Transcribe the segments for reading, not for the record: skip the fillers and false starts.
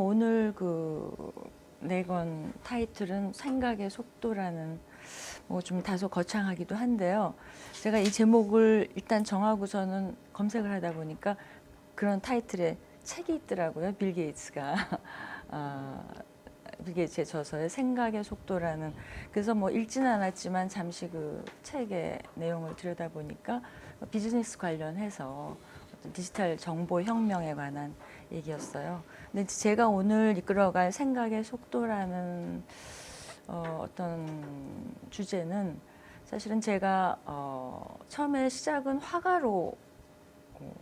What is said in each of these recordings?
오늘 내건 타이틀은 생각의 속도라는 뭐 좀 다소 거창하기도 한데요. 제가 이 제목을 일단 정하고서는 검색을 하다 보니까 그런 타이틀의 책이 있더라고요. 빌 게이츠가 빌 게이츠의 저서의 생각의 속도라는. 그래서 뭐 읽지는 않았지만 잠시 그 책의 내용을 들여다보니까 비즈니스 관련해서 어떤 디지털 정보 혁명에 관한 얘기였어요. 근데 제가 오늘 이끌어갈 생각의 속도라는 어떤 주제는 사실은 제가 처음에 시작은 화가로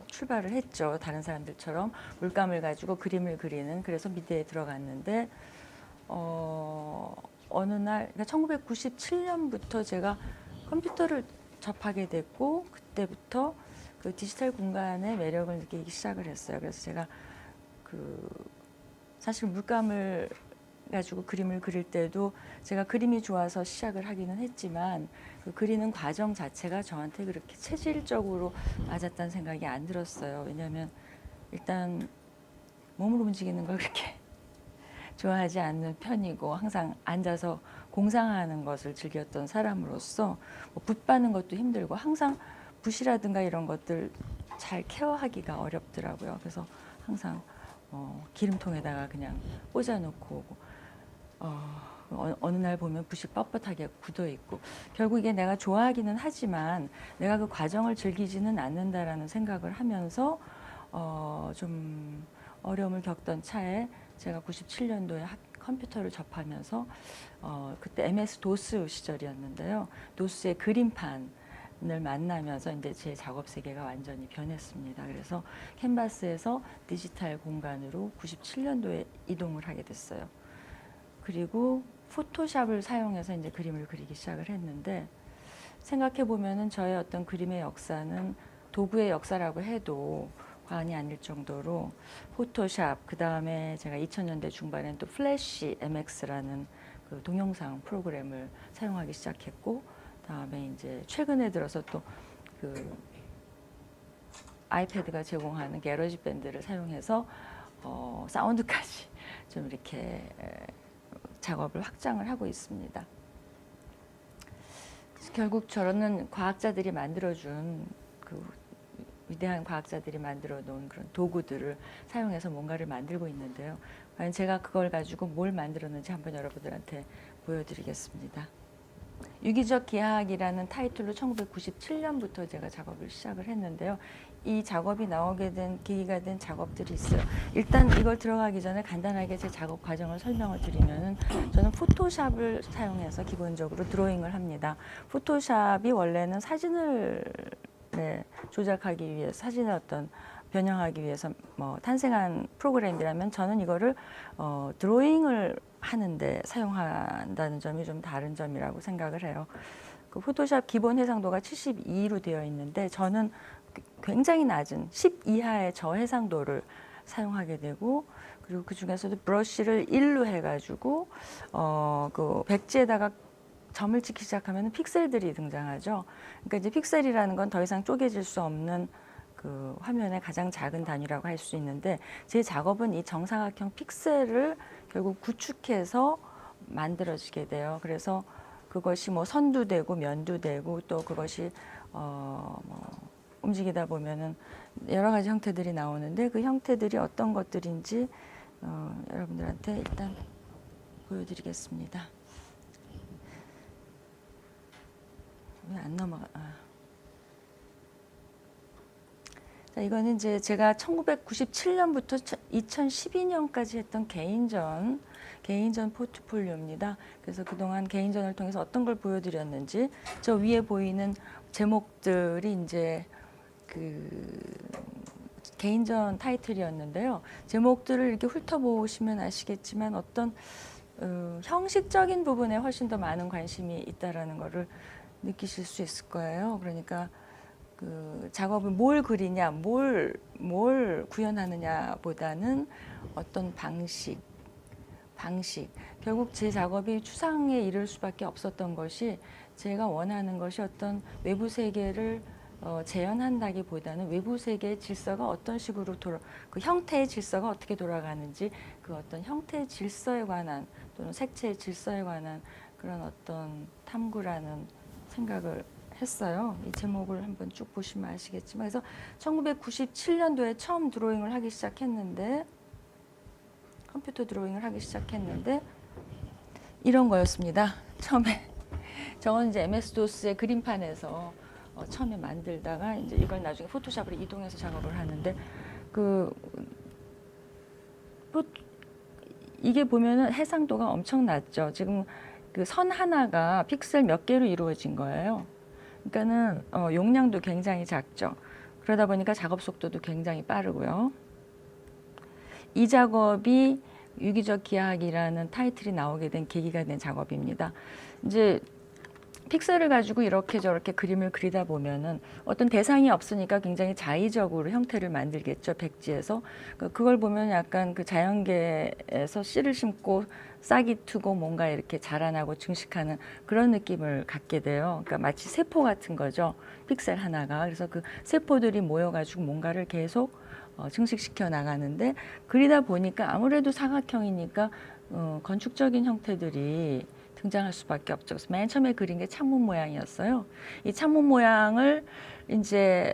출발을 했죠. 다른 사람들처럼 물감을 가지고 그림을 그리는. 그래서 미대에 들어갔는데 어느 날, 그러니까 1997년부터 제가 컴퓨터를 접하게 됐고, 그때부터 그 디지털 공간의 매력을 느끼기 시작을 했어요. 그래서 제가 사실 물감을 가지고 그림을 그릴 때도 제가 그림이 좋아서 시작을 하기는 했지만 그 그리는 과정 자체가 저한테 그렇게 체질적으로 맞았다는 생각이 안 들었어요. 왜냐하면 일단 몸으로 움직이는 걸 그렇게 좋아하지 않는 편이고, 항상 앉아서 공상하는 것을 즐겼던 사람으로서 붓 바는 것도 힘들고, 항상 붓이라든가 이런 것들 잘 케어하기가 어렵더라고요. 그래서 항상 기름통에다가 그냥 꽂아놓고 어느 날 보면 붓이 뻣뻣하게 굳어 있고, 결국 이게 내가 좋아하기는 하지만 내가 그 과정을 즐기지는 않는다라는 생각을 하면서 좀 어려움을 겪던 차에 제가 97년도에 컴퓨터를 접하면서 그때 MS 도스 시절이었는데요. 도스의 그림판을 만나면서 이제 제 작업 세계가 완전히 변했습니다. 그래서 캔버스에서 디지털 공간으로 97년도에 이동을 하게 됐어요. 그리고 포토샵을 사용해서 이제 그림을 그리기 시작을 했는데, 생각해 보면은 저의 어떤 그림의 역사는 도구의 역사라고 해도 과언이 아닐 정도로 포토샵, 그 다음에 제가 2000년대 중반엔 또 플래시 MX라는 그 동영상 프로그램을 사용하기 시작했고, 다음에 이제 최근에 들어서 또 그 아이패드가 제공하는 게러지 밴드를 사용해서 사운드까지 좀 이렇게 작업을 확장을 하고 있습니다. 결국 저는 과학자들이 만들어준 위대한 과학자들이 만들어 놓은 그런 도구들을 사용해서 뭔가를 만들고 있는데요. 과연 제가 그걸 가지고 뭘 만들었는지 한번 여러분들한테 보여드리겠습니다. 유기적 기하학이라는 타이틀로 1997년부터 제가 작업을 시작을 했는데요. 이 작업이 나오게 된 계기가 된 작업들이 있어요. 일단 이걸 들어가기 전에 간단하게 제 작업 과정을 설명을 드리면은, 저는 포토샵을 사용해서 기본적으로 드로잉을 합니다. 포토샵이 원래는 사진을 조작하기 위해서, 사진을 어떤 변형하기 위해서 탄생한 프로그램이라면, 저는 이거를 드로잉을 하는데 사용한다는 점이 좀 다른 점이라고 생각을 해요. 그 포토샵 기본 해상도가 72로 되어 있는데, 저는 굉장히 낮은 10 이하의 저해상도를 사용하게 되고, 그리고 그 중에서도 브러쉬를 1로 해가지고 그 백지에다가 점을 찍기 시작하면 픽셀들이 등장하죠. 그러니까 이제 픽셀이라는 건 더 이상 쪼개질 수 없는 그 화면의 가장 작은 단위라고 할 수 있는데, 제 작업은 이 정사각형 픽셀을 결국 구축해서 만들어지게 돼요. 그래서 그것이 뭐 선도 되고 면도 되고, 또 그것이 움직이다 보면은 여러 가지 형태들이 나오는데, 그 형태들이 어떤 것들인지 여러분들한테 일단 보여드리겠습니다. 왜 안 넘어가? 자, 이거는 이제 제가 1997년부터 2012년까지 했던 개인전 포트폴리오입니다. 그래서 그동안 개인전을 통해서 어떤 걸 보여드렸는지, 저 위에 보이는 제목들이 이제 그 개인전 타이틀이었는데요. 제목들을 이렇게 훑어보시면 아시겠지만 어떤 형식적인 부분에 훨씬 더 많은 관심이 있다라는 거를 느끼실 수 있을 거예요. 그러니까 그 작업을 뭘 그리냐, 뭘 구현하느냐 보다는 어떤 방식. 결국 제 작업이 추상에 이를 수밖에 없었던 것이, 제가 원하는 것이 어떤 외부 세계를 재현한다기보다는 외부 세계의 질서가 어떤 식으로 그 형태의 질서가 어떻게 돌아가는지 그 어떤 형태의 질서에 관한 또는 색채의 질서에 관한 그런 어떤 탐구라는 생각을 했어요. 이 제목을 한번 쭉 보시면 아시겠지만 그래서 1997년도에 처음 드로잉을 하기 시작했는데 컴퓨터 드로잉을 하기 시작했는데 이런 거였습니다. 처음에 저건 이제 MS-DOS의 그림판에서 처음에 만들다가 이제 이걸 나중에 포토샵으로 이동해서 작업을 하는데 이게 보면은 해상도가 엄청 낮죠. 지금 그 선 하나가 픽셀 몇 개로 이루어진 거예요. 그러니까는 용량도 굉장히 작죠. 그러다 보니까 작업 속도도 굉장히 빠르고요. 이 작업이 유기적 기하학이라는 타이틀이 나오게 된 계기가 된 작업입니다. 이제 픽셀을 가지고 이렇게 저렇게 그림을 그리다 보면은 어떤 대상이 없으니까 굉장히 자의적으로 형태를 만들겠죠. 백지에서. 그걸 보면 약간 그 자연계에서 씨를 심고 싹이 트고 뭔가 이렇게 자라나고 증식하는 그런 느낌을 갖게 돼요. 그러니까 마치 세포 같은 거죠. 픽셀 하나가. 그래서 그 세포들이 모여가지고 뭔가를 계속 증식시켜 나가는데 그리다 보니까 아무래도 사각형이니까 건축적인 형태들이 등장할 수밖에 없죠. 그래서 맨 처음에 그린 게 창문 모양이었어요. 이 창문 모양을 이제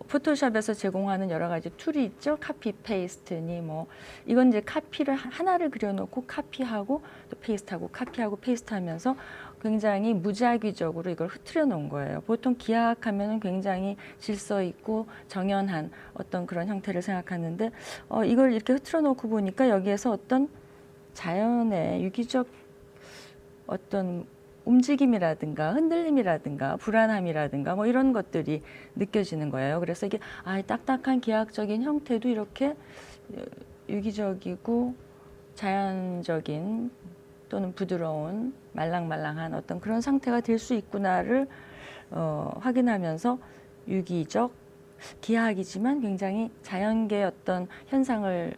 포토샵에서 제공하는 여러 가지 툴이 있죠. 카피 페이스트니 뭐 이건 이제 카피를 하나를 그려놓고 카피하고 또 페이스트하고 카피하고 페이스트하면서 굉장히 무작위적으로 이걸 흐트려 놓은 거예요. 보통 기하학하면은 굉장히 질서 있고 정연한 어떤 그런 형태를 생각하는데 이걸 이렇게 흐트려 놓고 보니까 여기에서 어떤 자연의 유기적 어떤 움직임이라든가 흔들림이라든가 불안함이라든가 뭐 이런 것들이 느껴지는 거예요. 그래서 이게 딱딱한 기하학적인 형태도 이렇게 유기적이고 자연적인 또는 부드러운 말랑말랑한 어떤 그런 상태가 될 수 있구나를 확인하면서 유기적 기하학이지만 굉장히 자연계의 어떤 현상을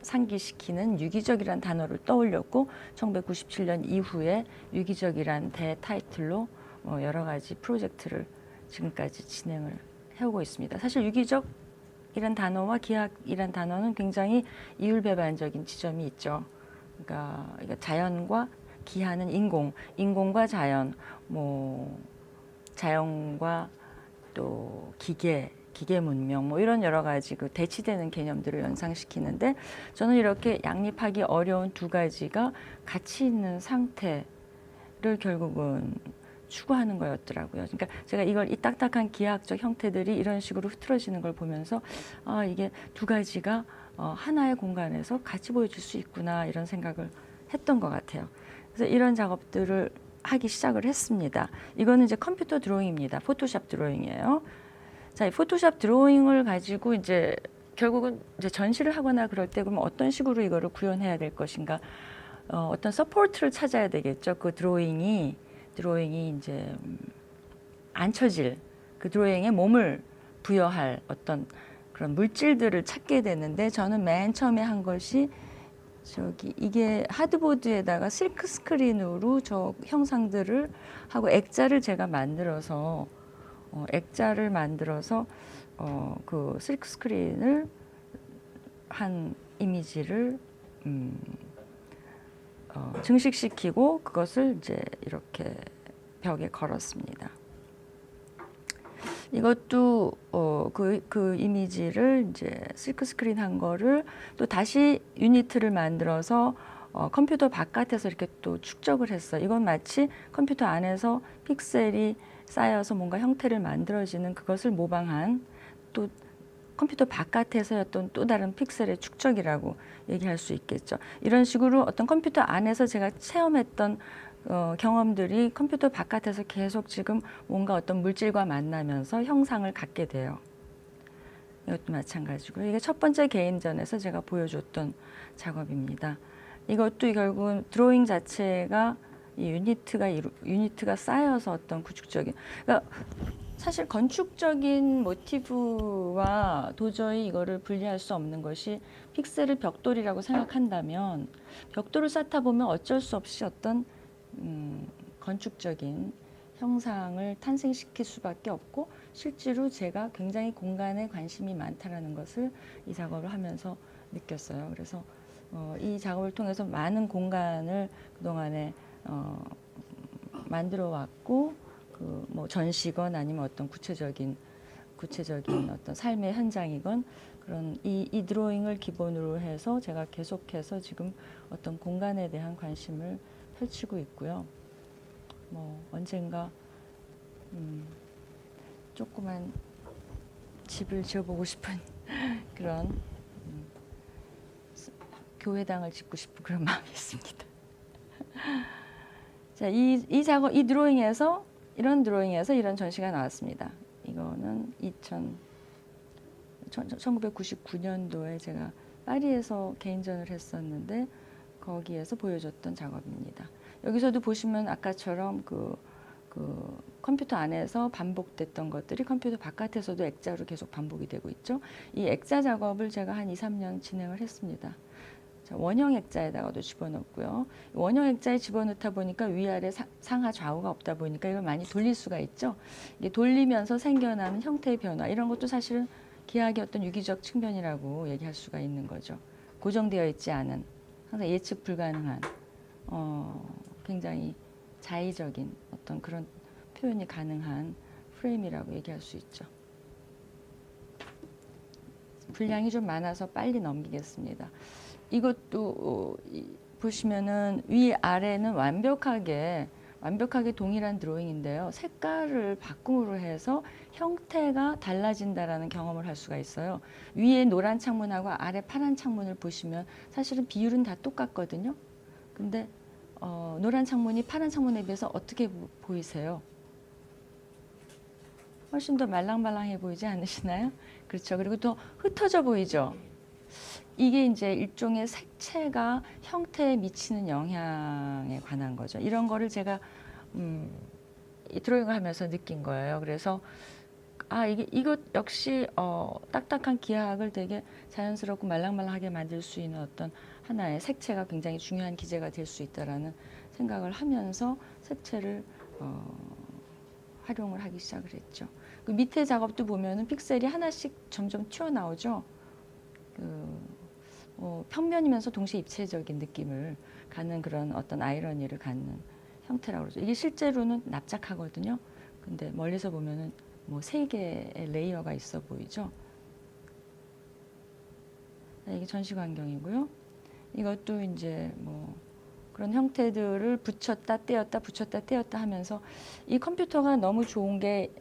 상기시키는 유기적이란 단어를 떠올렸고 1997년 이후에 유기적이란 대타이틀로 여러 가지 프로젝트를 지금까지 진행을 해오고 있습니다. 사실 유기적이란 단어와 기하학이란 단어는 굉장히 이율배반적인 지점이 있죠. 그러니까 자연과 기하는 인공과 자연, 뭐 자연과 또 기계 문명 뭐 이런 여러 가지 그 대치되는 개념들을 연상시키는데 저는 이렇게 양립하기 어려운 두 가지가 같이 있는 상태를 결국은 추구하는 거였더라고요. 그러니까 제가 이 딱딱한 기하학적 형태들이 이런 식으로 흐트러지는 걸 보면서 이게 두 가지가 하나의 공간에서 같이 보여줄 수 있구나 이런 생각을 했던 것 같아요. 그래서 이런 작업들을 하기 시작을 했습니다. 이거는 이제 컴퓨터 드로잉입니다. 포토샵 드로잉이에요. 자, 이 포토샵 드로잉을 가지고 이제 결국은 이제 전시를 하거나 그럴 때 그러면 어떤 식으로 이거를 구현해야 될 것인가, 어떤 서포트를 찾아야 되겠죠. 그 드로잉이 이제 앉혀질 그 드로잉에 몸을 부여할 어떤 그런 물질들을 찾게 되는데 저는 맨 처음에 한 것이 이게 하드보드에다가 실크 스크린으로 저 형상들을 하고 액자를 제가 만들어서 그 실크 스크린을 한 이미지를 증식시키고 그것을 이제 이렇게 벽에 걸었습니다. 이것도 그 이미지를 이제 실크 스크린 한 거를 또 다시 유니트를 만들어서 컴퓨터 바깥에서 이렇게 또 축적을 했어요. 이건 마치 컴퓨터 안에서 픽셀이 쌓여서 뭔가 형태를 만들어지는 그것을 모방한 또 컴퓨터 바깥에서였던 또 다른 픽셀의 축적이라고 얘기할 수 있겠죠. 이런 식으로 어떤 컴퓨터 안에서 제가 체험했던 경험들이 컴퓨터 바깥에서 계속 지금 뭔가 어떤 물질과 만나면서 형상을 갖게 돼요. 이것도 마찬가지고 이게 첫 번째 개인전에서 제가 보여줬던 작업입니다. 이것도 결국은 드로잉 자체가 이 유니트가 쌓여서 어떤 구축적인, 그러니까 사실 건축적인 모티브와 도저히 이거를 분리할 수 없는 것이 픽셀을 벽돌이라고 생각한다면 벽돌을 쌓다 보면 어쩔 수 없이 어떤 건축적인 형상을 탄생시킬 수밖에 없고 실제로 제가 굉장히 공간에 관심이 많다라는 것을 이 작업을 하면서 느꼈어요. 그래서 이 작업을 통해서 많은 공간을 그동안에 만들어 왔고 그 뭐 전시건 아니면 어떤 구체적인 어떤 삶의 현장이건 그런 이 드로잉을 기본으로 해서 제가 계속해서 지금 어떤 공간에 대한 관심을 펼치고 있고요. 뭐 언젠가 조그만 집을 지어보고 싶은 그런 교회당을 짓고 싶은 그런 마음이 있습니다. 자, 이 작업, 이 드로잉에서 이런 드로잉에서 이런 전시가 나왔습니다. 이거는 1999년도에 제가 파리에서 개인전을 했었는데 거기에서 보여줬던 작업입니다. 여기서도 보시면 아까처럼 그 컴퓨터 안에서 반복됐던 것들이 컴퓨터 바깥에서도 액자로 계속 반복이 되고 있죠. 이 액자 작업을 제가 한 2, 3년 진행을 했습니다. 원형 액자에다가도 집어넣고요. 원형 액자에 집어넣다 보니까 위아래 상하 좌우가 없다 보니까 이걸 많이 돌릴 수가 있죠. 이게 돌리면서 생겨나는 형태의 변화 이런 것도 사실은 기하학의 어떤 유기적 측면이라고 얘기할 수가 있는 거죠. 고정되어 있지 않은 항상 예측 불가능한 굉장히 자의적인 어떤 그런 표현이 가능한 프레임이라고 얘기할 수 있죠. 분량이 좀 많아서 빨리 넘기겠습니다. 이것도 보시면은 위아래는 완벽하게 동일한 드로잉인데요. 색깔을 바꿈으로 해서 형태가 달라진다라는 경험을 할 수가 있어요. 위에 노란 창문하고 아래 파란 창문을 보시면 사실은 비율은 다 똑같거든요. 근데 노란 창문이 파란 창문에 비해서 어떻게 보이세요? 훨씬 더 말랑말랑해 보이지 않으시나요? 그렇죠. 그리고 또 흩어져 보이죠. 이게 이제 일종의 색채가 형태에 미치는 영향에 관한 거죠. 이런 거를 제가 이 드로잉을 하면서 느낀 거예요. 그래서 이것 역시 딱딱한 기하학을 되게 자연스럽고 말랑말랑하게 만들 수 있는 어떤 하나의 색채가 굉장히 중요한 기제가 될 수 있다라는 생각을 하면서 색채를 활용을 하기 시작을 했죠. 그 밑에 작업도 보면은 픽셀이 하나씩 점점 튀어나오죠. 평면이면서 동시에 입체적인 느낌을 갖는 그런 어떤 아이러니를 갖는 형태라고 그러죠. 이게 실제로는 납작하거든요. 근데 멀리서 보면은 뭐 3개의 레이어가 있어 보이죠. 이게 전시 광경이고요. 이것도 이제 뭐 그런 형태들을 붙였다 떼었다 하면서 이 컴퓨터가 너무 좋은 게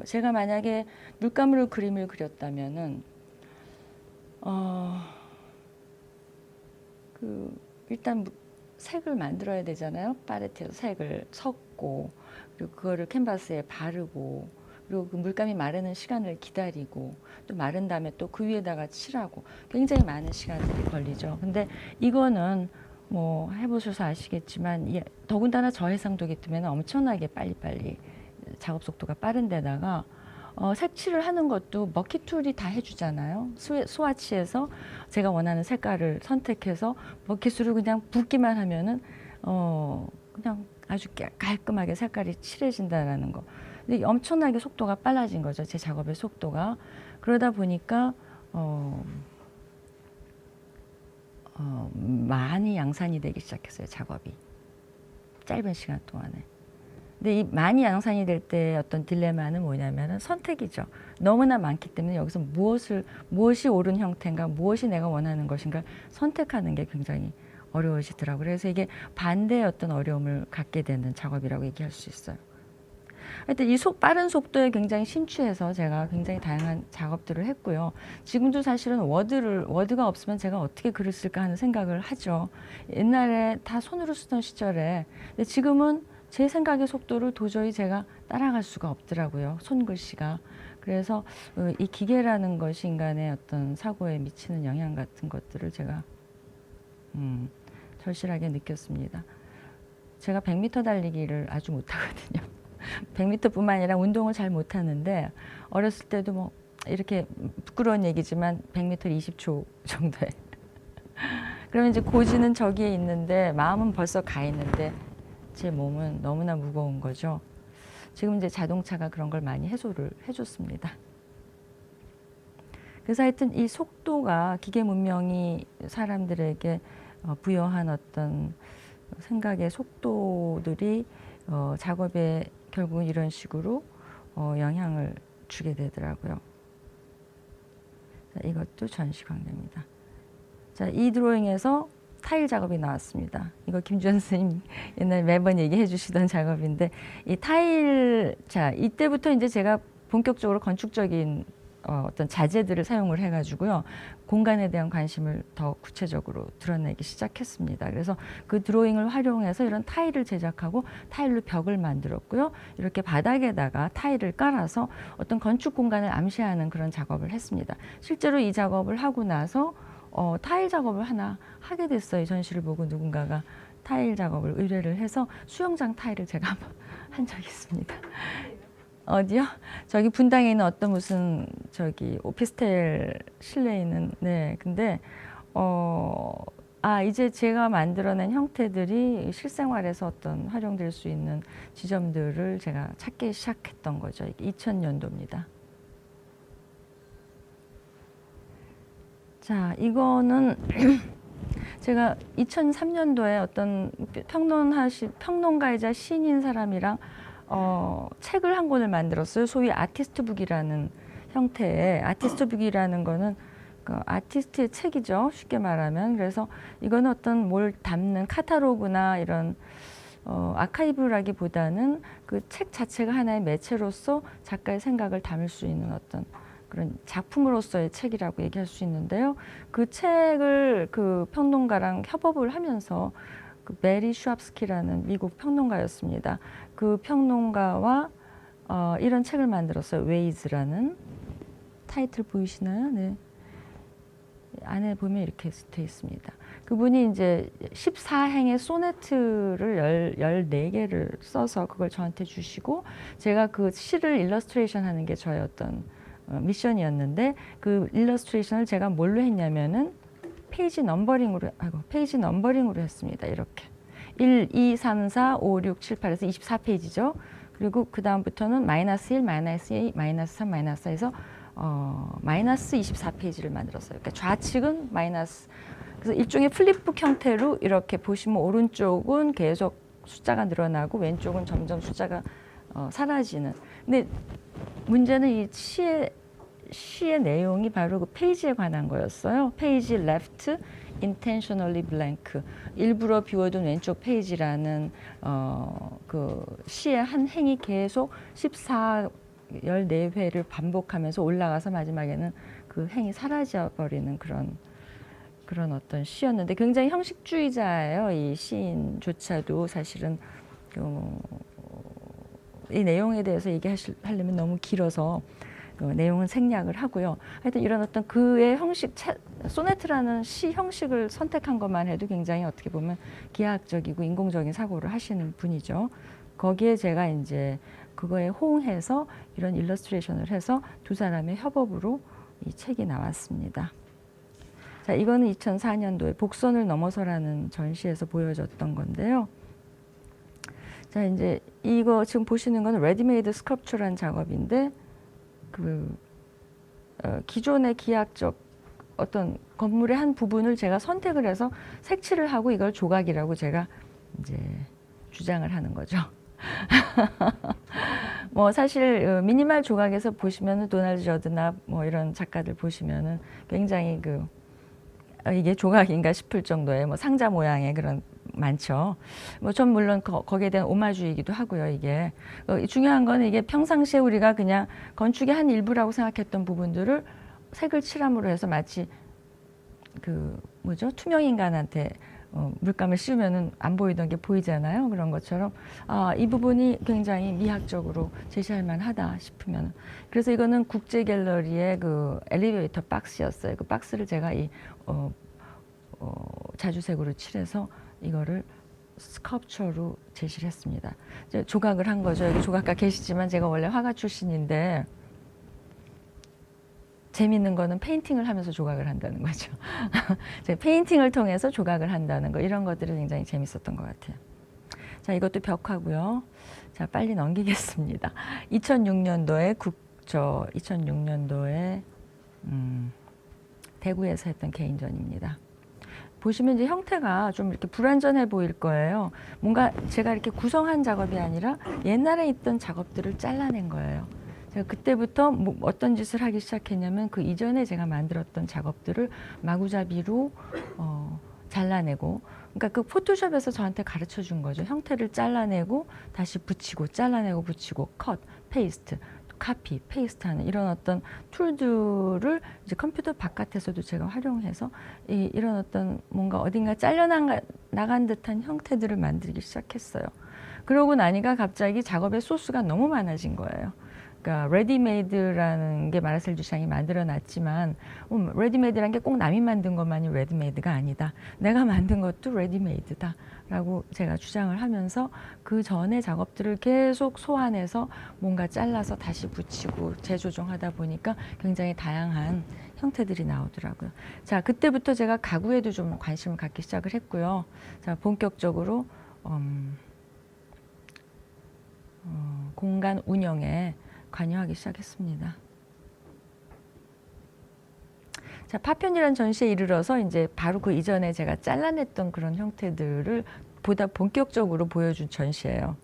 제가 만약에 물감으로 그림을 그렸다면은 일단 색을 만들어야 되잖아요. 팔레트에서 색을 섞고 그리고 그거를 캔버스에 바르고 그리고 그 물감이 마르는 시간을 기다리고 또 마른 다음에 또 그 위에다가 칠하고 굉장히 많은 시간들이 걸리죠. 근데 이거는 뭐 해보셔서 아시겠지만 더군다나 저해상도기 때문에 엄청나게 빨리빨리 작업 속도가 빠른 데다가 색칠을 하는 것도 먹히툴이 다 해주잖아요. 스와치에서 제가 원하는 색깔을 선택해서 먹히술을 그냥 붓기만 하면은 그냥 아주 깔끔하게 색깔이 칠해진다라는 거. 근데 엄청나게 속도가 빨라진 거죠. 제 작업의 속도가. 그러다 보니까 많이 양산이 되기 시작했어요. 작업이 짧은 시간 동안에. 근데 이 많이 양산이 될 때 어떤 딜레마는 뭐냐면은 선택이죠. 너무나 많기 때문에 여기서 무엇이 옳은 형태인가, 무엇이 내가 원하는 것인가 선택하는 게 굉장히 어려워지더라고요. 그래서 이게 반대의 어떤 어려움을 갖게 되는 작업이라고 얘기할 수 있어요. 하여튼 이 빠른 속도에 굉장히 심취해서 제가 굉장히 다양한 작업들을 했고요. 지금도 사실은 워드가 없으면 제가 어떻게 글을 쓸까 하는 생각을 하죠. 옛날에 다 손으로 쓰던 시절에. 근데 지금은 제 생각의 속도를 도저히 제가 따라갈 수가 없더라고요. 손글씨가. 그래서 이 기계라는 것이 인간의 어떤 사고에 미치는 영향 같은 것들을 제가 절실하게 느꼈습니다. 제가 100m 달리기를 아주 못하거든요. 100m뿐만 아니라 운동을 잘 못하는데 어렸을 때도 뭐 이렇게 부끄러운 얘기지만 100m 20초 정도에 그러면 이제 고지는 저기에 있는데 마음은 벌써 가 있는데 제 몸은 너무나 무거운 거죠. 지금 이제 자동차가 그런 걸 많이 해소를 해줬습니다. 그래서 하여튼 이 속도가 기계 문명이 사람들에게 부여한 어떤 생각의 속도들이 작업에 결국은 이런 식으로 영향을 주게 되더라고요. 자, 이것도 전시광래입니다. 자, 이 드로잉에서 타일 작업이 나왔습니다. 이거 김주현 선생님 옛날에 매번 얘기해 주시던 작업인데 이 타일, 자, 이때부터 이제 제가 본격적으로 건축적인 어떤 자재들을 사용을 해가지고요. 공간에 대한 관심을 더 구체적으로 드러내기 시작했습니다. 그래서 그 드로잉을 활용해서 이런 타일을 제작하고 타일로 벽을 만들었고요. 이렇게 바닥에다가 타일을 깔아서 어떤 건축 공간을 암시하는 그런 작업을 했습니다. 실제로 이 작업을 하고 나서 타일 작업을 하나 하게 됐어요. 전시를 보고 누군가가 타일 작업을 의뢰를 해서 수영장 타일을 제가 한번 한 적이 있습니다. 어디요? 저기 분당에 있는 어떤 무슨 저기 오피스텔 실내에 있는, 네. 근데 이제 제가 만들어낸 형태들이 실생활에서 어떤 활용될 수 있는 지점들을 제가 찾기 시작했던 거죠. 2000년도입니다. 자, 이거는 제가 2003년도에 어떤 평론가이자 시인인 사람이랑 책을 한 권을 만들었어요. 소위 아티스트북이라는 형태의, 아티스트북이라는 거는 그 아티스트의 책이죠. 쉽게 말하면. 그래서 이거는 어떤 뭘 담는 카탈로그나 이런 아카이브라기보다는 그 책 자체가 하나의 매체로서 작가의 생각을 담을 수 있는 어떤 그런 작품으로서의 책이라고 얘기할 수 있는데요. 그 책을 그 평론가랑 협업을 하면서 그 메리 슈압스키라는 미국 평론가였습니다. 그 평론가와 이런 책을 만들었어요. 웨이즈라는 타이틀 보이시나요? 네. 안에 보면 이렇게 돼 있습니다. 그분이 이제 14행의 소네트를 14개를 써서 그걸 저한테 주시고 제가 그 시를 일러스트레이션 하는 게 저의 어떤 미션이었는데 그 일러스트레이션을 제가 뭘로 했냐면은 페이지 넘버링으로 했습니다. 이렇게 1, 2, 3, 4, 5, 6, 7, 8에서 24페이지죠. 그리고 그 다음부터는 마이너스 1, 마이너스 2, 마이너스 3, 마이너스 4에서 마이너스 24페이지를 만들었어요. 그러니까 좌측은 마이너스, 그래서 일종의 플립북 형태로 이렇게 보시면 오른쪽은 계속 숫자가 늘어나고 왼쪽은 점점 숫자가 사라지는. 근데 문제는 이 시의 내용이 바로 그 페이지에 관한 거였어요. 페이지 left intentionally blank, 일부러 비워둔 왼쪽 페이지라는 그 시의 한 행이 계속 14회를 반복하면서 올라가서 마지막에는 그 행이 사라져 버리는 그런 어떤 시였는데 굉장히 형식주의자예요. 이 시인조차도 사실은 이 내용에 대해서 얘기하려면 너무 길어서 내용은 생략을 하고요. 하여튼 이런 어떤 그의 형식, 소네트라는 시 형식을 선택한 것만 해도 굉장히 어떻게 보면 기하학적이고 인공적인 사고를 하시는 분이죠. 거기에 제가 이제 그거에 호응해서 이런 일러스트레이션을 해서 두 사람의 협업으로 이 책이 나왔습니다. 자, 이거는 2004년도에 복선을 넘어서라는 전시에서 보여줬던 건데요. 자, 이제 이거 지금 보시는 거는 레디메이드 스컬프처라는 작업인데 기존의 기하학적 어떤 건물의 한 부분을 제가 선택을 해서 색칠을 하고 이걸 조각이라고 제가 이제 주장을 하는 거죠. 뭐 사실 미니멀 조각에서 보시면은 도널드 저드나 뭐 이런 작가들 보시면은 굉장히 이게 조각인가 싶을 정도의 뭐 상자 모양의 그런 많죠. 뭐 전 물론 거기에 대한 오마주이기도 하고요. 이게 중요한 건 이게 평상시에 우리가 그냥 건축의 한 일부라고 생각했던 부분들을 색을 칠함으로 해서 마치 투명 인간한테 물감을 씌우면은 안 보이던 게 보이잖아요. 그런 것처럼 이 부분이 굉장히 미학적으로 제시할 만하다 싶으면, 그래서 이거는 국제 갤러리의 그 엘리베이터 박스였어요. 그 박스를 제가 이 자주색으로 칠해서 이거를 스컬프처로 제시를 했습니다. 조각을 한 거죠. 여기 조각가 계시지만 제가 원래 화가 출신인데 재밌는 거는 페인팅을 하면서 조각을 한다는 거죠. 페인팅을 통해서 조각을 한다는 거, 이런 것들이 굉장히 재밌었던 것 같아요. 자, 이것도 벽화고요. 자, 빨리 넘기겠습니다. 2006년도에 2006년도에 대구에서 했던 개인전입니다. 보시면 이제 형태가 좀 이렇게 불완전해 보일 거예요. 뭔가 제가 이렇게 구성한 작업이 아니라 옛날에 있던 작업들을 잘라낸 거예요. 제가 그때부터 뭐 어떤 짓을 하기 시작했냐면 그 이전에 제가 만들었던 작업들을 마구잡이로 잘라내고, 그러니까 그 포토샵에서 저한테 가르쳐 준 거죠. 형태를 잘라내고 다시 붙이고, 잘라내고 붙이고, 컷, 페이스트, 카피, 페이스트하는 이런 어떤 툴들을 이제 컴퓨터 바깥에서도 제가 활용해서 이런 어떤 뭔가 어딘가 잘려나간 듯한 형태들을 만들기 시작했어요. 그러고 나니까 갑자기 작업의 소스가 너무 많아진 거예요. 그러니까 레디메이드라는 게 마르셀 듀샹이 만들어놨지만 레디메이드라는 게 꼭 남이 만든 것만이 레디메이드가 아니다. 내가 만든 것도 레디메이드다 라고 제가 주장을 하면서 그 전에 작업들을 계속 소환해서 뭔가 잘라서 다시 붙이고 재조정하다 보니까 굉장히 다양한 형태들이 나오더라고요. 자, 그때부터 제가 가구에도 좀 관심을 갖기 시작을 했고요. 자, 본격적으로 공간 운영에 관여하기 시작했습니다. 자, 파편이라는 전시에 이르러서 이제 바로 그 이전에 제가 잘라냈던 그런 형태들을 보다 본격적으로 보여준 전시예요.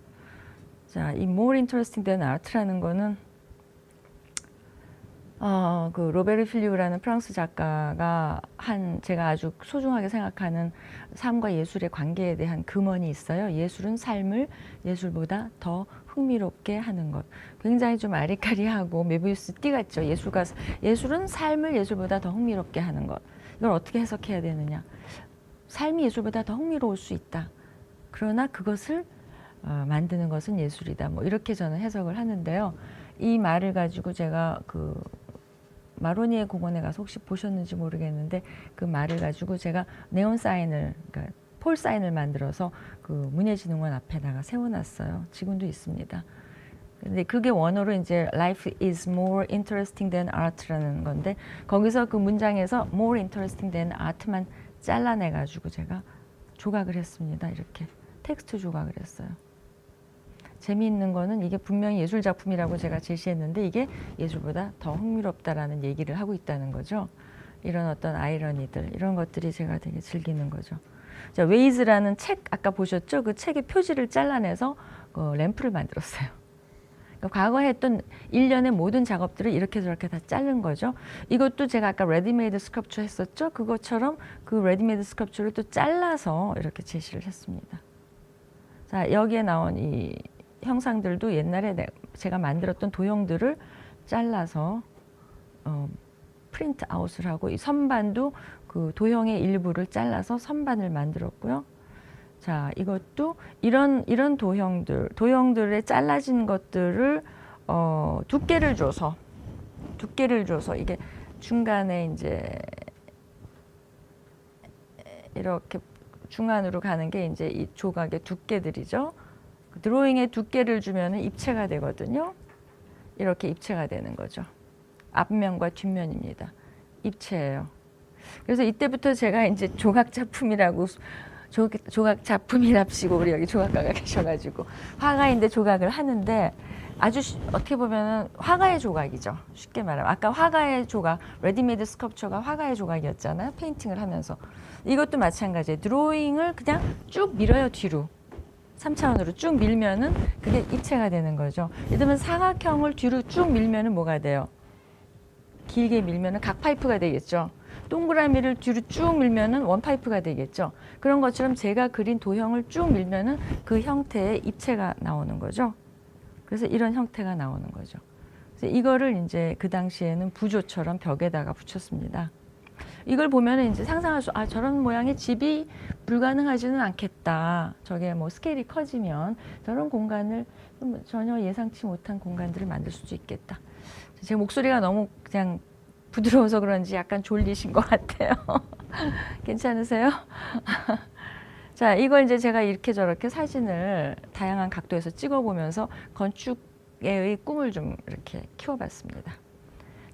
자, 이 More Interesting Than Art라는 거는 그 로베르 필리우라는 프랑스 작가가 한 제가 아주 소중하게 생각하는 삶과 예술의 관계에 대한 금언이 있어요. 예술은 삶을 예술보다 더 흥미롭게 하는 것. 굉장히 좀 아리까리하고 메비우스 띠 같죠. 예술은 삶을 예술보다 더 흥미롭게 하는 것. 이걸 어떻게 해석해야 되느냐. 삶이 예술보다 더 흥미로울 수 있다. 그러나 그것을 만드는 것은 예술이다. 뭐 이렇게 저는 해석을 하는데요. 이 말을 가지고 제가 그 마로니에 공원에 가서 혹시 보셨는지 모르겠는데 그 말을 가지고 제가 네온 사인을, 그러니까 폴 사인을 만들어서 그 문예진흥원 앞에다가 세워놨어요. 지금도 있습니다. 근데 그게 원어로 이제 Life is more interesting than art라는 건데 거기서 그 문장에서 more interesting than art만 잘라내가지고 제가 조각을 했습니다. 이렇게 텍스트 조각을 했어요. 재미있는 거는 이게 분명히 예술 작품이라고 제가 제시했는데 이게 예술보다 더 흥미롭다라는 얘기를 하고 있다는 거죠. 이런 어떤 아이러니들, 이런 것들이 제가 되게 즐기는 거죠. 자, 웨이즈라는 책 아까 보셨죠? 그 책의 표지를 잘라내서 램프를 만들었어요. 그러니까 과거에 했던 일련의 모든 작업들을 이렇게 저렇게 다 자른 거죠. 이것도 제가 아까 레디메이드 스컬프처 했었죠? 그것처럼 그 레디메이드 스컬프처를 또 잘라서 이렇게 제시를 했습니다. 자, 여기에 나온 이 형상들도 옛날에 제가 만들었던 도형들을 잘라서 프린트 아웃을 하고 이 선반도 그 도형의 일부를 잘라서 선반을 만들었고요. 자, 이것도 이런 도형들의 잘라진 것들을 두께를 줘서 이게 중간에 이제 이렇게 중안으로 가는 게 이제 이 조각의 두께들이죠. 드로잉에 두께를 주면 입체가 되거든요. 이렇게 입체가 되는 거죠. 앞면과 뒷면입니다. 입체예요. 그래서 이때부터 제가 이제 조각 작품이랍시고 우리 여기 조각가가 계셔가지고 화가인데 조각을 하는데 아주 어떻게 보면 화가의 조각이죠. 쉽게 말하면 아까 화가의 조각, 레디메이드 스컬프처가 화가의 조각이었잖아요. 페인팅을 하면서 이것도 마찬가지예요. 드로잉을 그냥 쭉 밀어요 뒤로. 3차원으로 쭉 밀면은 그게 입체가 되는 거죠. 예를 들면 사각형을 뒤로 쭉 밀면은 뭐가 돼요? 길게 밀면은 각 파이프가 되겠죠. 동그라미를 뒤로 쭉 밀면은 원 파이프가 되겠죠. 그런 것처럼 제가 그린 도형을 쭉 밀면은 그 형태의 입체가 나오는 거죠. 그래서 이런 형태가 나오는 거죠. 그래서 이거를 이제 그 당시에는 부조처럼 벽에다가 붙였습니다. 이걸 보면은 이제 상상할 수, 저런 모양의 집이 불가능하지는 않겠다. 저게 뭐 스케일이 커지면 저런 공간을 전혀 예상치 못한 공간들을 만들 수도 있겠다. 제 목소리가 너무 그냥 부드러워서 그런지 약간 졸리신 것 같아요. 괜찮으세요? 자, 이걸 이제 제가 이렇게 저렇게 사진을 다양한 각도에서 찍어보면서 건축의 꿈을 좀 이렇게 키워봤습니다.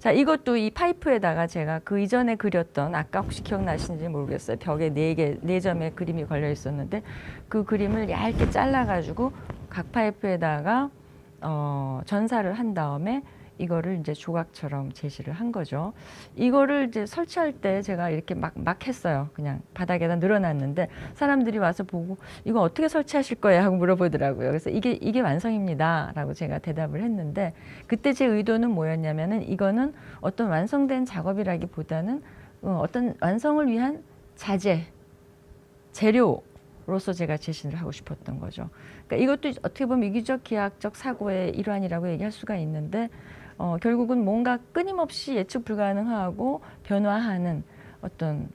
자, 이것도 이 파이프에다가 제가 그 이전에 그렸던, 아까 혹시 기억나시는지 모르겠어요. 벽에 네 점의 그림이 걸려 있었는데 그 그림을 얇게 잘라가지고 각 파이프에다가 전사를 한 다음에 이거를 이제 조각처럼 제시를 한 거죠. 이거를 이제 설치할 때 제가 이렇게 막 했어요. 그냥 바닥에다 늘어놨는데 사람들이 와서 보고 이거 어떻게 설치하실 거예요? 하고 물어보더라고요. 그래서 이게 완성입니다. 라고 제가 대답을 했는데 그때 제 의도는 뭐였냐면은 이거는 어떤 완성된 작업이라기보다는 어떤 완성을 위한 재료로서 제가 제시를 하고 싶었던 거죠. 그러니까 이것도 어떻게 보면 이기적 기하학적 사고의 일환이라고 얘기할 수가 있는데 결국은 뭔가 끊임없이 예측 불가능하고 변화하는 어떤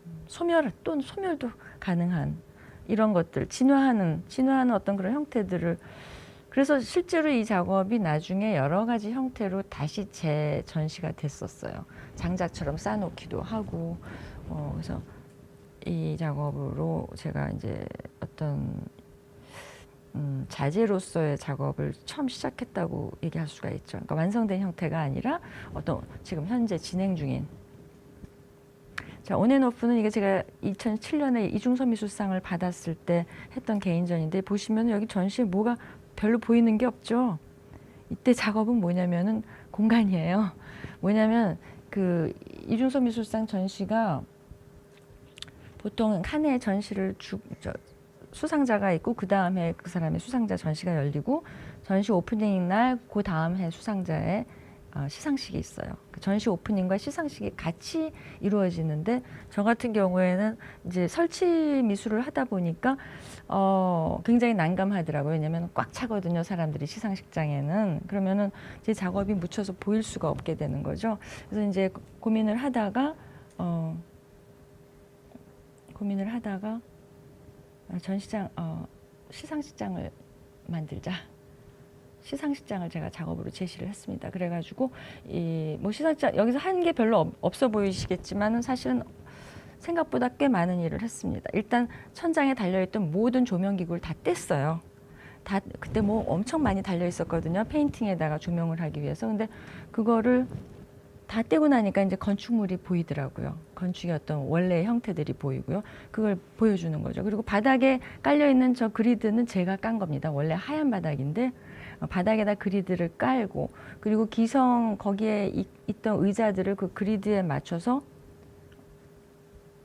또는 소멸도 가능한 이런 것들, 진화하는 어떤 그런 형태들을, 그래서 실제로 이 작업이 나중에 여러 가지 형태로 다시 재전시가 됐었어요. 장작처럼 쌓아놓기도 하고, 그래서 이 작업으로 제가 이제 어떤 자재로서의 작업을 처음 시작했다고 얘기할 수가 있죠. 그러니까 완성된 형태가 아니라 어떤 지금 현재 진행 중인. 자, 온앤오프는 이게 제가 2007년에 이중섭 미술상을 받았을 때 했던 개인전인데 보시면 여기 전시에 뭐가 별로 보이는 게 없죠. 이때 작업은 뭐냐면은 공간이에요. 뭐냐면 그 이중섭 미술상 전시가 보통 한 해 전시를 수상자가 있고 그 다음에 그 사람의 수상자 전시가 열리고 전시 오프닝 날 그 다음 해 수상자의 시상식이 있어요. 그 전시 오프닝과 시상식이 같이 이루어지는데 저 같은 경우에는 이제 설치 미술을 하다 보니까 굉장히 난감하더라고요. 왜냐하면 꽉 차거든요, 사람들이 시상식장에는. 그러면은 제 작업이 묻혀서 보일 수가 없게 되는 거죠. 그래서 이제 고민을 하다가 시상식장을 만들자. 시상식장을 제가 작업으로 제시를 했습니다. 그래가지고 뭐 시상식장 여기서 한 게 별로 없어 보이시겠지만은 사실은 생각보다 꽤 많은 일을 했습니다. 일단 천장에 달려있던 모든 조명기구를 다 뗐어요. 그때 뭐 엄청 많이 달려 있었거든요. 페인팅에다가 조명을 하기 위해서. 근데 그거를 다 떼고 나니까 이제 건축물이 보이더라고요. 건축의 어떤 원래의 형태들이 보이고요. 그걸 보여주는 거죠. 그리고 바닥에 깔려있는 저 그리드는 제가 깐 겁니다. 원래 하얀 바닥인데 바닥에다 그리드를 깔고 그리고 거기에 있던 의자들을 그 그리드에 맞춰서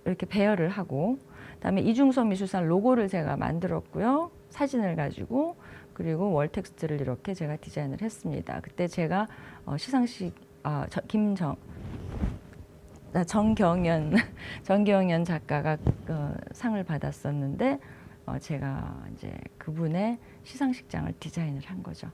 이렇게 배열을 하고 그다음에 이중섭 미술상 로고를 제가 만들었고요. 사진을 가지고 그리고 월 텍스트를 이렇게 제가 디자인을 했습니다. 그때 제가 시상식 정경연 작가가 상을 받았었는데 제가 이제 그분의 시상식장을 디자인을 한 거죠.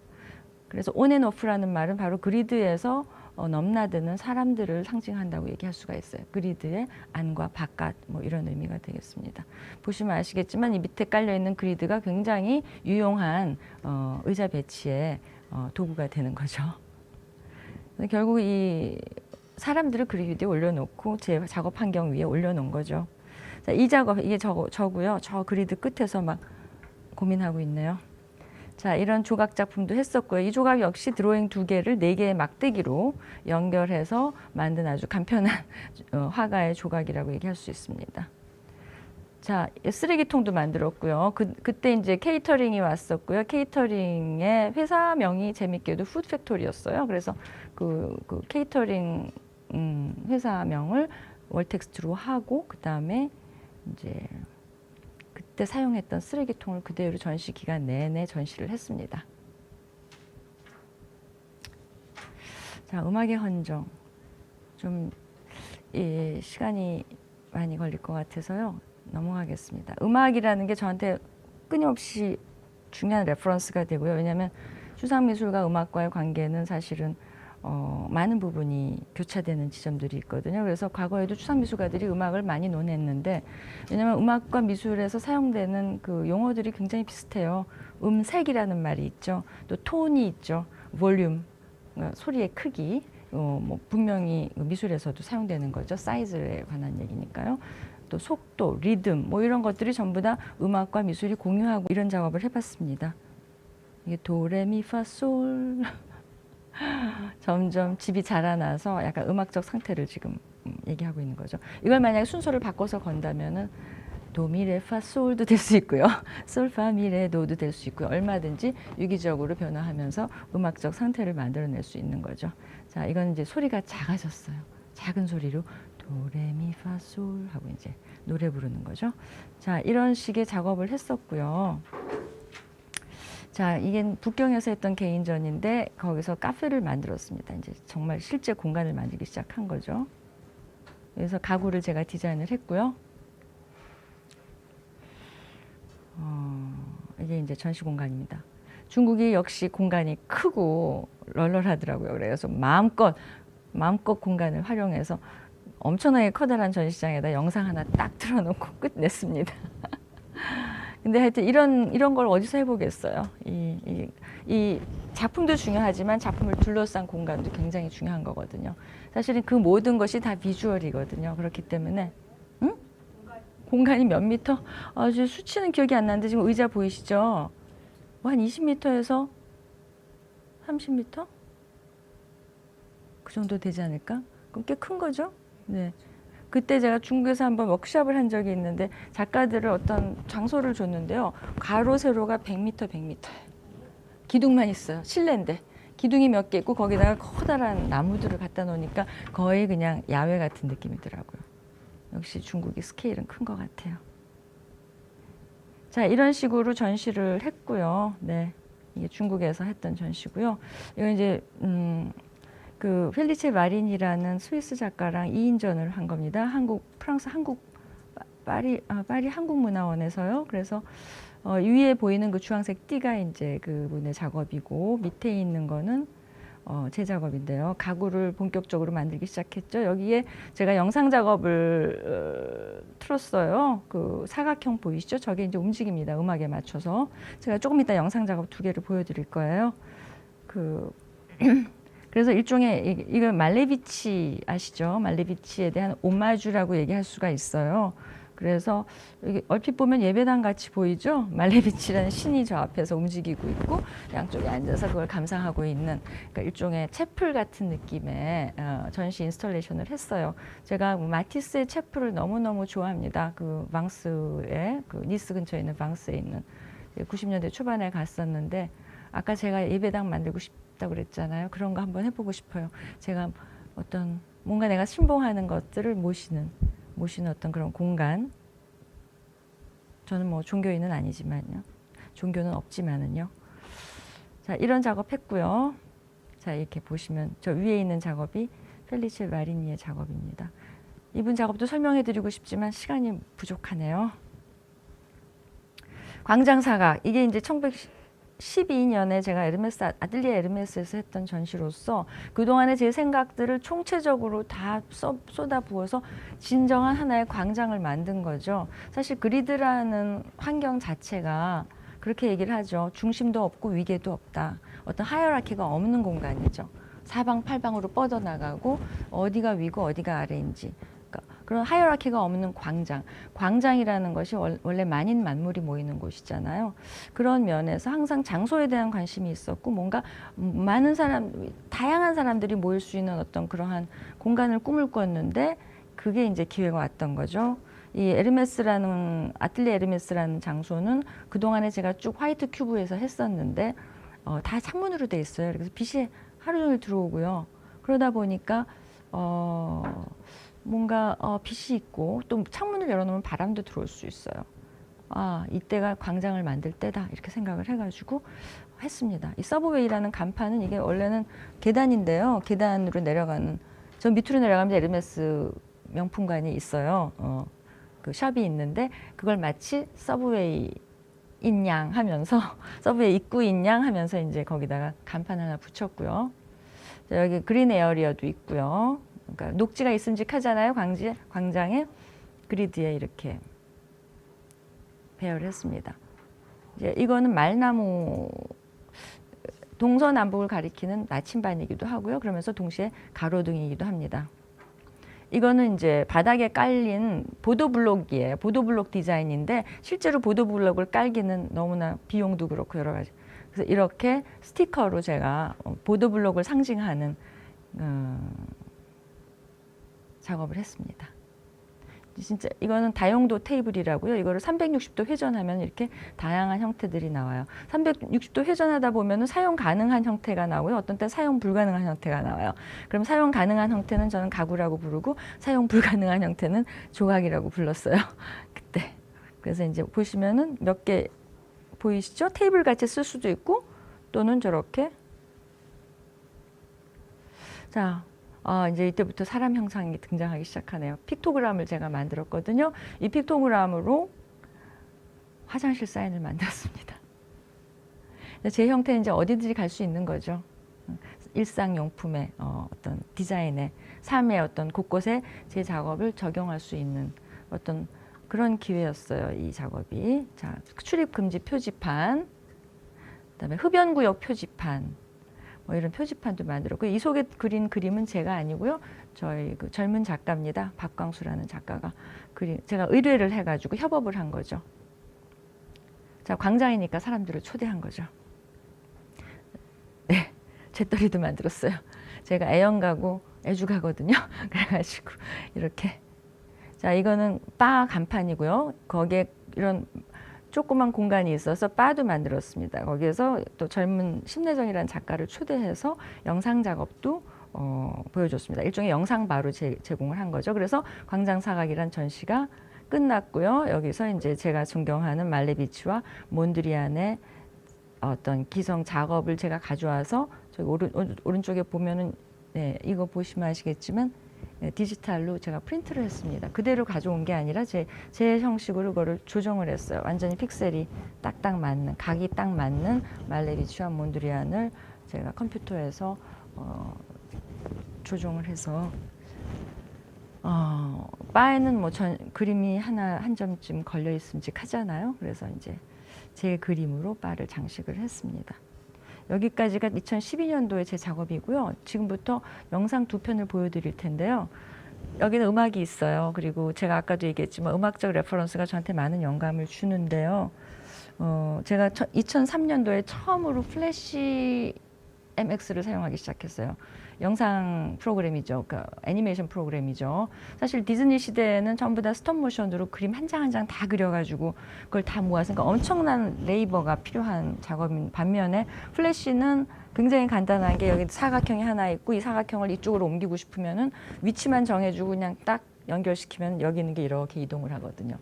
그래서 온앤오프라는 말은 바로 그리드에서 넘나드는 사람들을 상징한다고 얘기할 수가 있어요. 그리드의 안과 바깥 뭐 이런 의미가 되겠습니다. 보시면 아시겠지만 이 밑에 깔려 있는 그리드가 굉장히 유용한 의자 배치의 도구가 되는 거죠. 결국 이 사람들을 그리드에 올려놓고 제 작업 환경 위에 올려놓은 거죠. 자, 이 작업 이게 저고요. 저 그리드 끝에서 막 고민하고 있네요. 자, 이런 조각 작품도 했었고요. 이 조각 역시 드로잉 2개를 4개의 막대기로 연결해서 만든 아주 간편한 화가의 조각이라고 얘기할 수 있습니다. 자, 쓰레기통도 만들었고요. 그때 이제 케이터링이 왔었고요. 케이터링의 회사명이 재밌게도 푸드팩토리였어요. 그래서 그 케이터링 회사명을 월텍스트로 하고 그다음에 이제 그때 사용했던 쓰레기통을 그대로 전시 기간 내내 전시를 했습니다. 자, 음악의 헌정. 좀 시간이 많이 걸릴 것 같아서요. 넘어가겠습니다. 음악이라는 게 저한테 끊임없이 중요한 레퍼런스가 되고요. 왜냐하면 추상미술과 음악과의 관계는 사실은 많은 부분이 교차되는 지점들이 있거든요. 그래서 과거에도 추상미술가들이 음악을 많이 논했는데 왜냐하면 음악과 미술에서 사용되는 그 용어들이 굉장히 비슷해요. 음색이라는 말이 있죠. 또 톤이 있죠. 볼륨, 소리의 크기. 뭐 분명히 미술에서도 사용되는 거죠. 사이즈에 관한 얘기니까요. 또 속도, 리듬 뭐 이런 것들이 전부 다 음악과 미술이 공유하고 이런 작업을 해봤습니다. 이게 도레미파솔 점점 집이 자라나서 약간 음악적 상태를 지금 얘기하고 있는 거죠. 이걸 만약에 순서를 바꿔서 건다면은 도미레파솔도 될 수 있고요. 솔파미레도도 될 수 있고요. 얼마든지 유기적으로 변화하면서 음악적 상태를 만들어낼 수 있는 거죠. 자, 이건 이제 소리가 작아졌어요. 작은 소리로 도레미파솔 하고 이제 노래 부르는 거죠. 자, 이런 식의 작업을 했었고요. 자, 이게 북경에서 했던 개인전인데 거기서 카페를 만들었습니다. 이제 정말 실제 공간을 만들기 시작한 거죠. 그래서 가구를 제가 디자인을 했고요. 이게 이제 전시 공간입니다. 중국이 역시 공간이 크고 널널하더라고요. 그래서 마음껏 공간을 활용해서 엄청나게 커다란 전시장에다 영상 하나 딱 틀어놓고 끝냈습니다. 근데 하여튼 이런 걸 어디서 해보겠어요. 이 작품도 중요하지만 작품을 둘러싼 공간도 굉장히 중요한 거거든요. 사실은 그 모든 것이 다 비주얼이거든요. 그렇기 때문에 공간이 몇 미터? 아주 수치는 기억이 안 나는데 지금 의자 보이시죠? 한 20m에서 30m? 그 정도 되지 않을까? 그럼 꽤 큰 거죠? 네. 그때 제가 중국에서 한번 워크숍을 한 적이 있는데 작가들을 어떤 장소를 줬는데요. 가로 세로가 100m, 100m. 기둥만 있어요. 실내인데. 기둥이 몇 개 있고 거기다가 커다란 나무들을 갖다 놓으니까 거의 그냥 야외 같은 느낌이더라고요. 역시 중국이 스케일은 큰 것 같아요. 자, 이런 식으로 전시를 했고요. 네, 이게 중국에서 했던 전시고요. 이건 이제 그 펠리체 마린이라는 스위스 작가랑 2인전을 한 겁니다. 프랑스 파리 한국문화원에서요. 그래서 위에 보이는 그 주황색 띠가 이제 그분의 작업이고 밑에 있는 거는 제 작업인데요. 가구를 본격적으로 만들기 시작했죠. 여기에 제가 영상 작업을 틀었어요. 그 사각형 보이시죠? 저게 이제 움직입니다. 음악에 맞춰서. 제가 조금 이따 영상 작업 2개를 보여드릴 거예요. 그래서 일종의 이거 말레비치 아시죠? 말레비치에 대한 오마주라고 얘기할 수가 있어요. 그래서 얼핏 보면 예배당 같이 보이죠? 말레비치라는 신이 저 앞에서 움직이고 있고 양쪽에 앉아서 그걸 감상하고 있는 그러니까 일종의 채플 같은 느낌의 전시 인스톨레이션을 했어요. 제가 마티스의 채플을 너무너무 좋아합니다. 그 방스에 그 니스 근처에 있는 방스에 있는 90년대 초반에 갔었는데 아까 제가 예배당 만들고 싶다고 그랬잖아요. 그런 거 한번 해보고 싶어요. 제가 어떤 뭔가 내가 신봉하는 것들을 모시는 어떤 그런 공간. 저는 뭐 종교인은 아니지만요. 종교는 없지만은요. 자, 이런 작업 했고요. 자, 이렇게 보시면 저 위에 있는 작업이 펠리체 마리니의 작업입니다. 이분 작업도 설명해 드리고 싶지만 시간이 부족하네요. 광장사각. 이게 이제 1912년에 제가 아틀리에 에르메스에서 했던 전시로서 그동안의 제 생각들을 총체적으로 다 쏟아부어서 진정한 하나의 광장을 만든 거죠. 사실 그리드라는 환경 자체가 그렇게 얘기를 하죠. 중심도 없고 위계도 없다. 어떤 하이어라키가 없는 공간이죠. 사방팔방으로 뻗어나가고 어디가 위고 어디가 아래인지. 그런 하이어라키가 없는 광장이라는 것이 원래 만인 만물이 모이는 곳이잖아요. 그런 면에서 항상 장소에 대한 관심이 있었고 뭔가 다양한 사람들이 모일 수 있는 어떤 그러한 공간을 꿈을 꿨는데 그게 이제 기회가 왔던 거죠. 이 아틀리에 에르메스라는 장소는 그동안에 제가 쭉 화이트 큐브에서 했었는데 다 창문으로 돼 있어요. 그래서 빛이 하루 종일 들어오고요. 그러다 보니까 뭔가 빛이 있고 또 창문을 열어놓으면 바람도 들어올 수 있어요. 아, 이때가 광장을 만들 때다 이렇게 생각을 해가지고 했습니다. 이 서브웨이라는 간판은 이게 원래는 계단인데요. 계단으로 내려가는 저 밑으로 내려가면 에르메스 명품관이 있어요. 그 샵이 있는데 그걸 마치 서브웨이 인양 하면서 서브웨이 입구인 양 하면서 이제 거기다가 간판 하나 붙였고요. 여기 그린 에어리어도 있고요. 그러니까 녹지가 있음직하잖아요. 광장에 그리드에 이렇게 배열을 했습니다. 이제 이거는 말나무 동서남북을 가리키는 나침반이기도 하고요. 그러면서 동시에 가로등이기도 합니다. 이거는 이제 바닥에 깔린 보도블록이에요. 보도블록 디자인인데 실제로 보도블록을 깔기는 너무나 비용도 그렇고 여러 가지 그래서 이렇게 스티커로 제가 보도블록을 상징하는 작업을 했습니다. 진짜 이거는 다용도 테이블이라고요. 이거를 360도 회전하면 이렇게 다양한 형태들이 나와요. 360도 회전하다 보면은 사용 가능한 형태가 나오고요. 어떤 때 사용 불가능한 형태가 나와요. 그럼 사용 가능한 형태는 저는 가구라고 부르고 사용 불가능한 형태는 조각이라고 불렀어요. 그때. 그래서 이제 보시면은 몇 개 보이시죠? 테이블 같이 쓸 수도 있고 또는 저렇게. 자. 이제 이때부터 사람 형상이 등장하기 시작하네요. 픽토그램을 제가 만들었거든요. 이 픽토그램으로 화장실 사인을 만들었습니다. 제 형태는 이제 어디든지 갈 수 있는 거죠. 일상용품의 어떤 디자인의 삶의 어떤 곳곳에 제 작업을 적용할 수 있는 어떤 그런 기회였어요. 이 작업이. 자, 출입 금지 표지판, 그다음에 흡연구역 표지판. 뭐 이런 표지판도 만들었고 이 속에 그린 그림은 제가 아니고요. 저희 그 젊은 작가입니다. 박광수라는 작가가 제가 의뢰를 해가지고 협업을 한 거죠. 자, 광장이니까 사람들을 초대한 거죠. 네, 잿더리도 만들었어요. 제가 애연가고 애주가거든요. 그래가지고 이렇게. 자, 이거는 바 간판이고요. 거기에 이런 조그만 공간이 있어서 바도 만들었습니다. 거기에서 또 젊은 심내정이라는 작가를 초대해서 영상 작업도 보여줬습니다. 일종의 영상 바로 제공을 한 거죠. 그래서 광장사각이란 전시가 끝났고요. 여기서 이제 제가 존경하는 말레비치와 몬드리안의 어떤 기성 작업을 제가 가져와서 저기 오른쪽에 보면은 네, 이거 보시면 아시겠지만 디지털로 제가 프린트를 했습니다. 그대로 가져온 게 아니라 제 형식으로 그거를 조정을 했어요. 완전히 픽셀이 딱딱 맞는, 각이 딱 맞는 말레비치와 몬드리안을 제가 컴퓨터에서 조정을 해서 바에는 뭐 그림이 한 점쯤 걸려 있음직하잖아요. 그래서 이제 제 그림으로 바를 장식을 했습니다. 여기까지가 2012년도에 제 작업이고요. 지금부터 영상 2편을 보여드릴 텐데요. 여기는 음악이 있어요. 그리고 제가 아까도 얘기했지만 음악적 레퍼런스가 저한테 많은 영감을 주는데요. 제가 2003년도에 처음으로 플래시 MX를 사용하기 시작했어요. 영상 프로그램이죠. 그러니까 애니메이션 프로그램이죠. 사실 디즈니 시대에는 전부 다 스톱모션으로 그림 한 장 한 장 다 그려가지고 그걸 다 모았으니까 엄청난 레이버가 필요한 작업인 반면에 플래시는 굉장히 간단한 게 여기 사각형이 하나 있고 이 사각형을 이쪽으로 옮기고 싶으면은 위치만 정해주고 그냥 딱 연결시키면 여기 있는 게 이렇게 이동을 하거든요.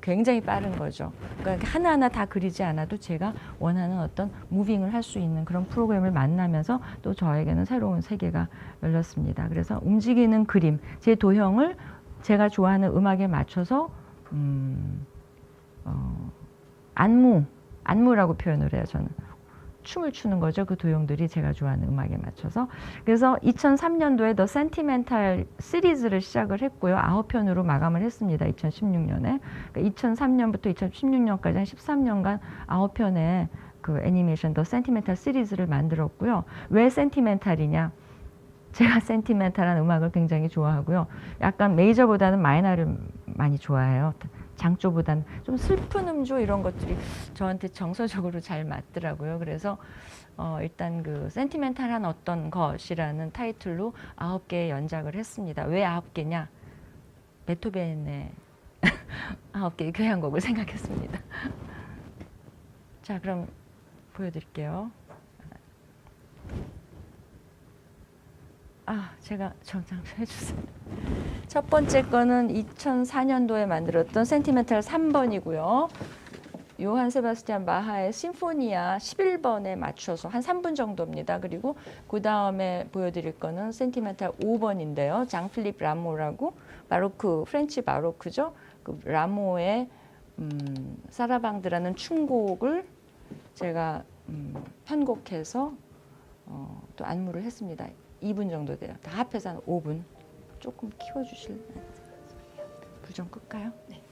굉장히 빠른 거죠. 그러니까 하나하나 다 그리지 않아도 제가 원하는 어떤 무빙을 할 수 있는 그런 프로그램을 만나면서 또 저에게는 새로운 세계가 열렸습니다. 그래서 움직이는 그림, 제 도형을 제가 좋아하는 음악에 맞춰서 안무라고 표현을 해요. 저는. 춤을 추는 거죠. 그 도형들이 제가 좋아하는 음악에 맞춰서. 그래서 2003년도에 더 센티멘탈 시리즈를 시작을 했고요. 9편으로 마감을 했습니다. 2016년에. 그러니까 2003년부터 2016년까지 한 13년간 9편의 그 애니메이션 더 센티멘탈 시리즈를 만들었고요. 왜 센티멘탈이냐? 제가 센티멘탈한 음악을 굉장히 좋아하고요. 약간 메이저보다는 마이너를 많이 좋아해요. 장조보다는 좀 슬픈 음조 이런 것들이 저한테 정서적으로 잘 맞더라고요. 그래서 일단 그 센티멘탈한 어떤 것이라는 타이틀로 9개의 연작을 했습니다. 왜 9개냐? 베토벤의 9개의 교향곡을 생각했습니다. 자, 그럼 보여드릴게요. 제가 정장 해주세요. 첫 번째 거는 2004년도에 만들었던 센티멘탈 3번이고요. 요한 세바스티안 바하의 심포니아 11번에 맞춰서 한 3분 정도입니다. 그리고 그 다음에 보여드릴 거는 센티멘탈 5번인데요. 장 필립 라모라고 바로크, 프렌치 바로크죠. 그 라모의 사라방드라는 춤곡을 제가 편곡해서 또 안무를 했습니다. 2분 정도 돼요. 다 합해서 한 5분. 조금 키워주실래요? 불 좀 끌까요? 네.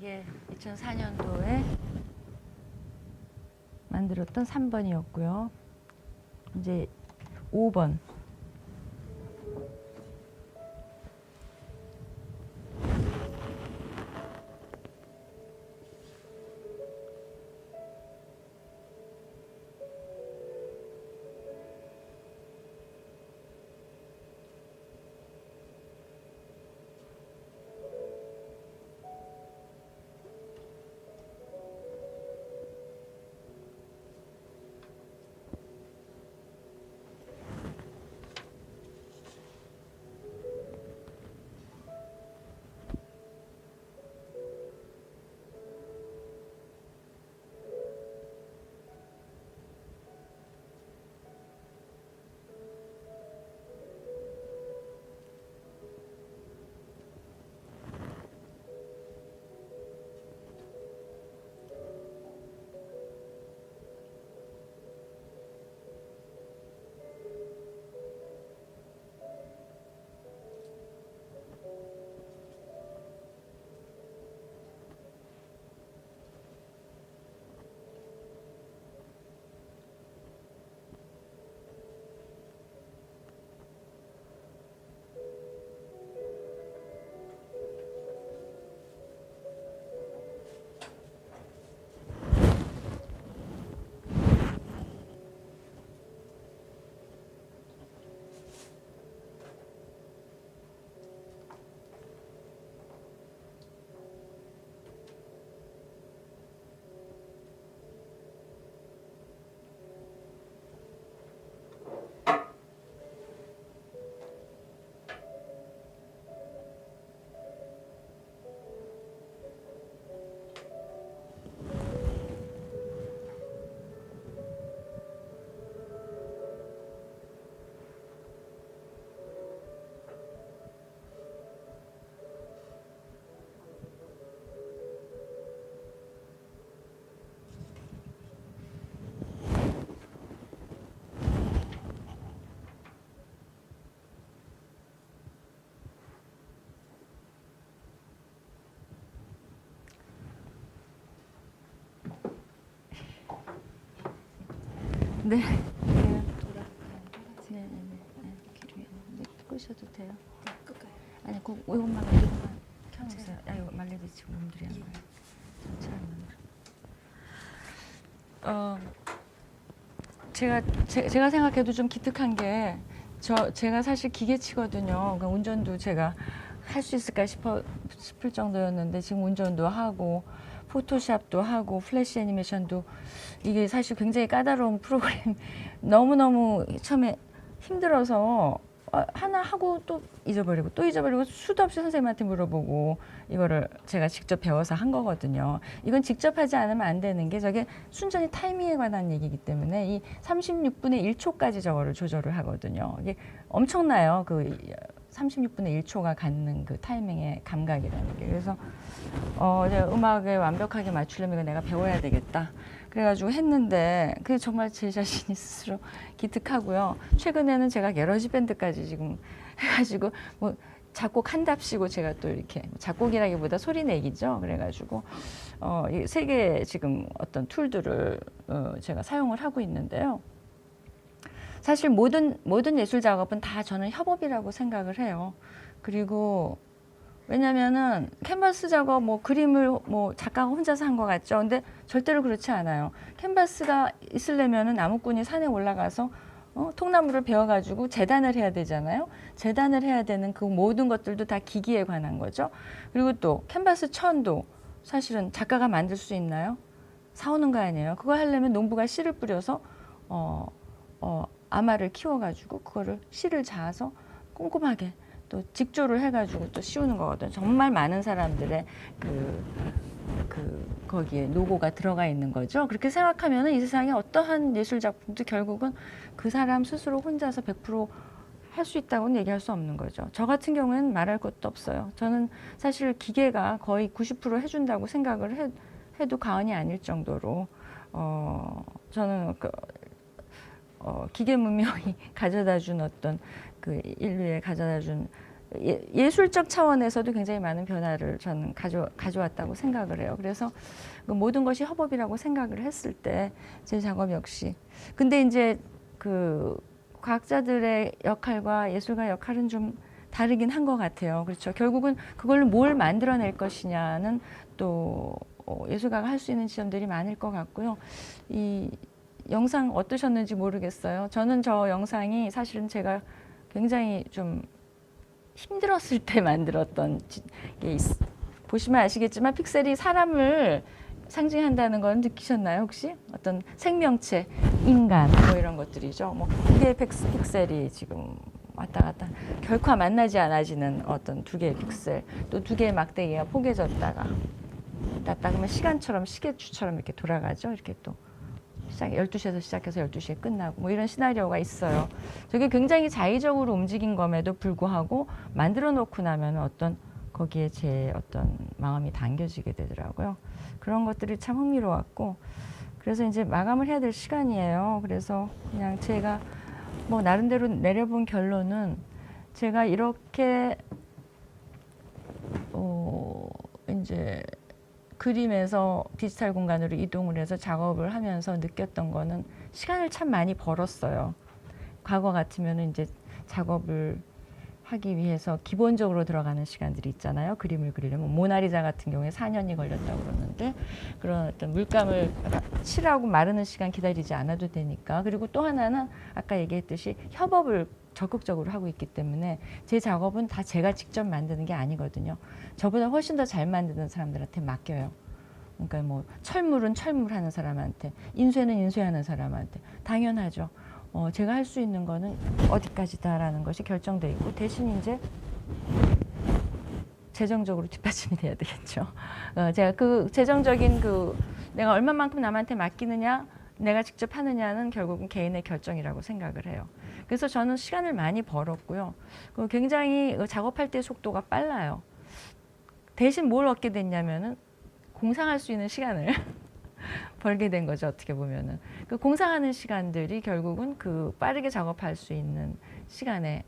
이게 2004년도에 만들었던 3번이었고요. 이제 5번. 네. 네네네. 기름이 끄셔도 돼요. 네, 끌까요? 아니, 이것만 켜놓으세요. 아, 이거 말레리 지금 몸들이 한 거예요. 전체 화면으로. 제가 생각해도 좀 기특한 게 제가 사실 기계치거든요. 그러니까 운전도 제가 할 수 있을까 싶을 정도였는데 지금 운전도 하고 포토샵도 하고 플래시 애니메이션도 이게 사실 굉장히 까다로운 프로그램 너무너무 처음에 힘들어서 하나 하고 또 잊어버리고 수도 없이 선생님한테 물어보고 이거를 제가 직접 배워서 한 거거든요. 이건 직접 하지 않으면 안 되는 게 저게 순전히 타이밍에 관한 얘기이기 때문에 이 36분의 1초까지 저거를 조절을 하거든요. 이게 엄청나요. 그 36분의 1초가 갖는 그 타이밍의 감각이라는 게. 그래서 이제 음악에 완벽하게 맞추려면 이거 내가 배워야 되겠다. 그래가지고 했는데 그게 정말 제 자신이 스스로 기특하고요. 최근에는 제가 게러지 밴드까지 지금 해가지고 뭐 작곡 한답시고 제가 또 이렇게 작곡이라기보다 소리 내기죠. 그래가지고 이 세 개의 지금 어떤 툴들을 제가 사용을 하고 있는데요. 사실 모든 예술 작업은 다 저는 협업이라고 생각을 해요. 그리고 왜냐면은 캔버스 작업 뭐 그림을 뭐 작가가 혼자서 한 것 같죠. 근데 절대로 그렇지 않아요. 캔버스가 있으려면은 나무꾼이 산에 올라가서 통나무를 베어가지고 재단을 해야 되잖아요. 재단을 해야 되는 그 모든 것들도 다 기기에 관한 거죠. 그리고 또 캔버스 천도 사실은 작가가 만들 수 있나요? 사오는 거 아니에요. 그거 하려면 농부가 씨를 뿌려서 아마를 키워가지고 그거를 씨를 자아서 꼼꼼하게 또 직조를 해가지고 또 씌우는 거거든요. 정말 많은 사람들의 거기에 노고가 들어가 있는 거죠. 그렇게 생각하면 이 세상에 어떠한 예술 작품도 결국은 그 사람 스스로 혼자서 100% 할 수 있다고는 얘기할 수 없는 거죠. 저 같은 경우에는 말할 것도 없어요. 저는 사실 기계가 거의 90% 해준다고 생각을 해도 과언이 아닐 정도로 저는 기계 문명이 가져다준 어떤 그 인류에 가져다준 예술적 차원에서도 굉장히 많은 변화를 저는 가져왔다고 생각을 해요. 그래서 그 모든 것이 협업이라고 생각을 했을 때 제 작업 역시. 근데 이제 그 과학자들의 역할과 예술가의 역할은 좀 다르긴 한 것 같아요. 그렇죠. 결국은 그걸로 뭘 만들어낼 것이냐는 또 예술가가 할 수 있는 지점들이 많을 것 같고요. 이 영상 어떠셨는지 모르겠어요. 저는 저 영상이 사실은 제가 굉장히 좀 힘들었을 때 만들었던 게 보시면 아시겠지만 픽셀이 사람을 상징한다는 건 느끼셨나요 혹시? 어떤 생명체, 인간 뭐 이런 것들이죠. 뭐 두 개의 픽셀이 지금 왔다 갔다 결코 만나지 않아지는 어떤 두 개의 픽셀, 또 두 개의 막대기가 포개졌다가 닿다 그러면 시간처럼 시계추처럼 이렇게 돌아가죠. 이렇게 또 12시에서 시작해서 12시에 끝나고 뭐 이런 시나리오가 있어요. 저게 굉장히 자의적으로 움직인 검에도 불구하고 만들어 놓고 나면 어떤 거기에 제 어떤 마음이 담겨지게 되더라고요. 그런 것들이 참 흥미로웠고, 그래서 이제 마감을 해야 될 시간이에요. 그래서 그냥 제가 뭐 나름대로 내려본 결론은 제가 이렇게 이제 그림에서 디지털 공간으로 이동을 해서 작업을 하면서 느꼈던 거는 시간을 참 많이 벌었어요. 과거 같으면 이제 작업을 하기 위해서 기본적으로 들어가는 시간들이 있잖아요. 그림을 그리려면 모나리자 같은 경우에 4년이 걸렸다고 그러는데 그런 어떤 물감을 칠하고 마르는 시간 기다리지 않아도 되니까. 그리고 또 하나는 아까 얘기했듯이 협업을 적극적으로 하고 있기 때문에 제 작업은 다 제가 직접 만드는 게 아니거든요. 저보다 훨씬 더 잘 만드는 사람들한테 맡겨요. 그러니까 뭐 철물은 철물하는 사람한테, 인쇄는 인쇄하는 사람한테. 당연하죠. 제가 할 수 있는 거는 어디까지다라는 것이 결정돼 있고, 대신 이제 재정적으로 뒷받침이 돼야 되겠죠. 제가 그 재정적인 내가 얼마만큼 남한테 맡기느냐, 내가 직접 하느냐는 결국은 개인의 결정이라고 생각을 해요. 그래서 저는 시간을 많이 벌었고요. 굉장히 작업할 때 속도가 빨라요. 대신 뭘 얻게 됐냐면은 공상할 수 있는 시간을 벌게 된 거죠. 어떻게 보면은 그 공상하는 시간들이 결국은 그 빠르게 작업할 수 있는 시간에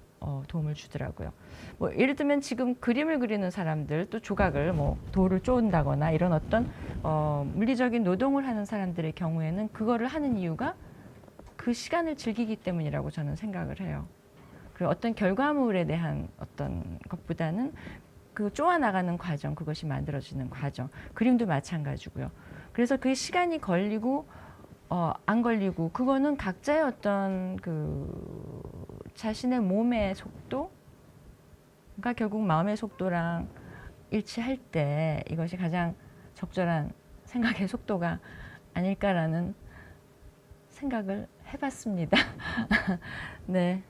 도움을 주더라고요. 뭐 예를 들면 지금 그림을 그리는 사람들, 또 조각을 뭐 돌을 쪼은다거나 이런 어떤 물리적인 노동을 하는 사람들의 경우에는 그거를 하는 이유가 그 시간을 즐기기 때문이라고 저는 생각을 해요. 그리고 어떤 결과물에 대한 어떤 것보다는 그 쪼아 나가는 과정, 그것이 만들어지는 과정, 그림도 마찬가지고요. 그래서 그 시간이 걸리고 안 걸리고 그거는 각자의 어떤 그 자신의 몸의 속도, 그러니까 결국 마음의 속도랑 일치할 때 이것이 가장 적절한 생각의 속도가 아닐까라는 생각을 해봤습니다. 네,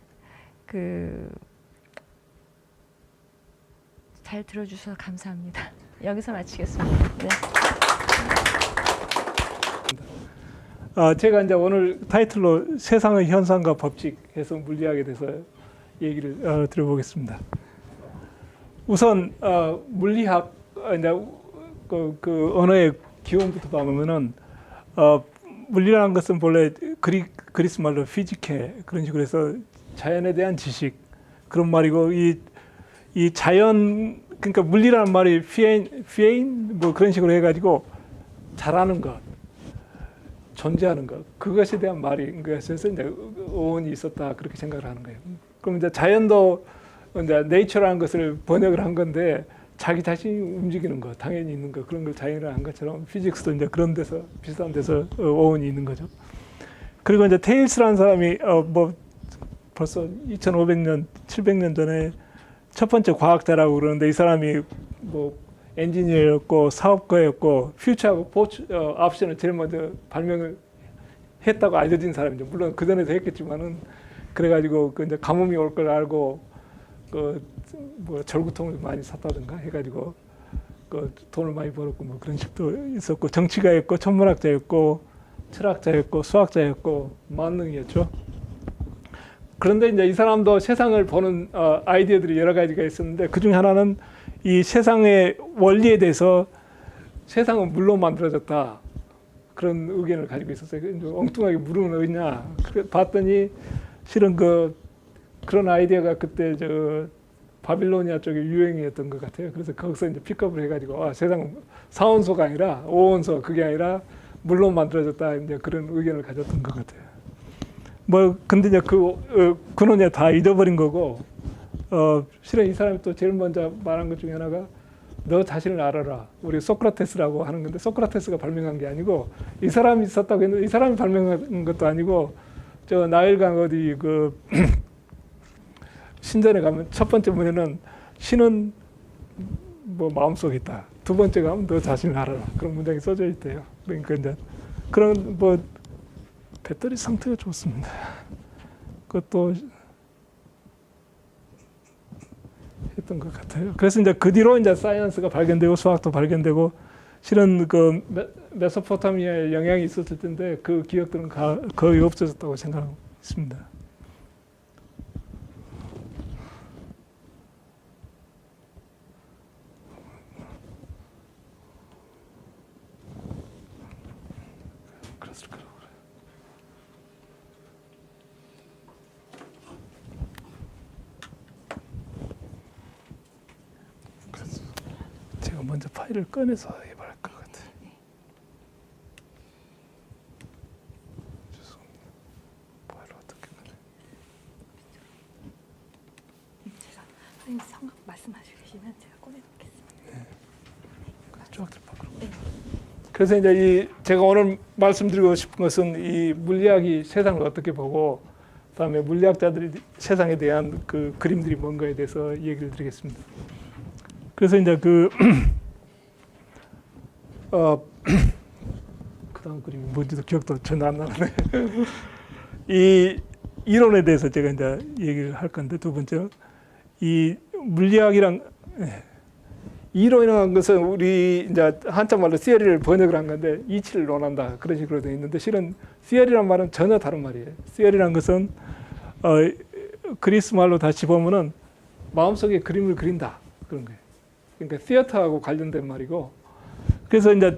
잘 들어주셔서 감사합니다. 여기서 마치겠습니다. 네. 제가 이제 오늘 타이틀로 세상의 현상과 법칙 해석 물리학에 대해서 얘기를 드려보겠습니다. 우선 물리학 이제 그 언어의 기원부터 보면은 물리라는 것은 본래 그리스 말로 피지케 그런 식으로 해서 자연에 대한 지식 그런 말이고 이 자연 그러니까 물리라는 말이 피에인 뭐 그런 식으로 해가지고 잘하는 것, 존재하는 것 그것에 대한 말인 것에서 이제 어원이 있었다 그렇게 생각을 하는 거예요. 그럼 이제 자연도 이제 네이처라는 것을 번역을 한 건데 자기 자신이 움직이는 것, 당연히 있는 것 그런 걸 자연이라 한 것처럼 피직스도 이제 그런 데서 비슷한 데서 어원이 있는 거죠. 그리고 이제 테일스라는 사람이 뭐 벌써 2,500년, 700년 전에 첫 번째 과학자라고 그러는데 이 사람이 뭐 엔지니어였고 사업가였고 퓨처하고 포츠 옵션을 제일 먼저 발명을 했다고 알려진 사람이죠. 물론 그 전에도 했겠지만은 그래가지고 그 이제 가뭄이 올 걸 알고 뭐 절구통을 많이 샀다든가 해가지고 그 돈을 많이 벌었고 뭐 그런 식도 있었고 정치가였고 천문학자였고 철학자였고 수학자였고 만능이었죠. 그런데 이제 이 사람도 세상을 보는 아이디어들이 여러 가지가 있었는데 그 중에 하나는 이 세상의 원리에 대해서 세상은 물로 만들어졌다 그런 의견을 가지고 있었어요. 엉뚱하게 물은 어디냐 봤더니 실은 그런 아이디어가 그때 바빌로니아 쪽에 유행이었던 것 같아요. 그래서 거기서 이제 픽업을 해가지고 세상 4원소가 아니라 5원소 그게 아니라 물로 만들어졌다 이제 그런 의견을 가졌던 것 같아요. 뭐 근데 이제 그 근원이 다 잊어버린 거고 실은 이 사람이 또 제일 먼저 말한 것 중에 하나가 너 자신을 알아라. 우리 소크라테스라고 하는 건데 소크라테스가 발명한 게 아니고 이 사람이 있었다고 했는데 이 사람이 발명한 것도 아니고 저 나일강 어디 그 신전에 가면 첫 번째 문에는 신은 뭐 마음속에 있다. 두 번째 가면 너 자신을 알아라. 그런 문장이 써져 있대요. 그러니까 이제 그런 뭐 배터리 상태가 좋습니다. 그것도 했던 것 같아요. 그래서 이제 그 뒤로 이제 사이언스가 발견되고 수학도 발견되고 실은 그 메소포타미아에 영향이 있었을 텐데 그 기억들은 거의 없어졌다고 생각하고 있습니다. 그랬을 거라고 그래요. 그래서 제가 먼저 파일을 꺼내서 해봐야 할 것 같아요. 죄송합니다. 파일을 어떻게 꺼내? 제가 선생님 성악 말씀하시면 제가 꺼내놓겠습니다. 쭉 밖으로. 그래서 이제 제가 오늘 말씀드리고 싶은 것은 이 물리학이 세상을 어떻게 보고 그다음에 물리학자들이 세상에 대한 그 그림들이 뭔가에 대해서 얘기를 드리겠습니다. 그래서 이제 그다음 그림이 뭔지도 기억도 전혀 안 나네. 이 이론에 대해서 제가 이제 얘기를 할 건데 두 번째는 이 물리학이랑 이론이라는 것은 우리 이제 한자말로 theory를 번역을 한 건데 이치를 논한다 그런 식으로 되어 있는데 실은 theory란 말은 전혀 다른 말이에요. theory란 것은 그리스 말로 다시 보면은 마음속에 그림을 그린다 그런 거예요. 그러니까 theater하고 관련된 말이고 그래서 이제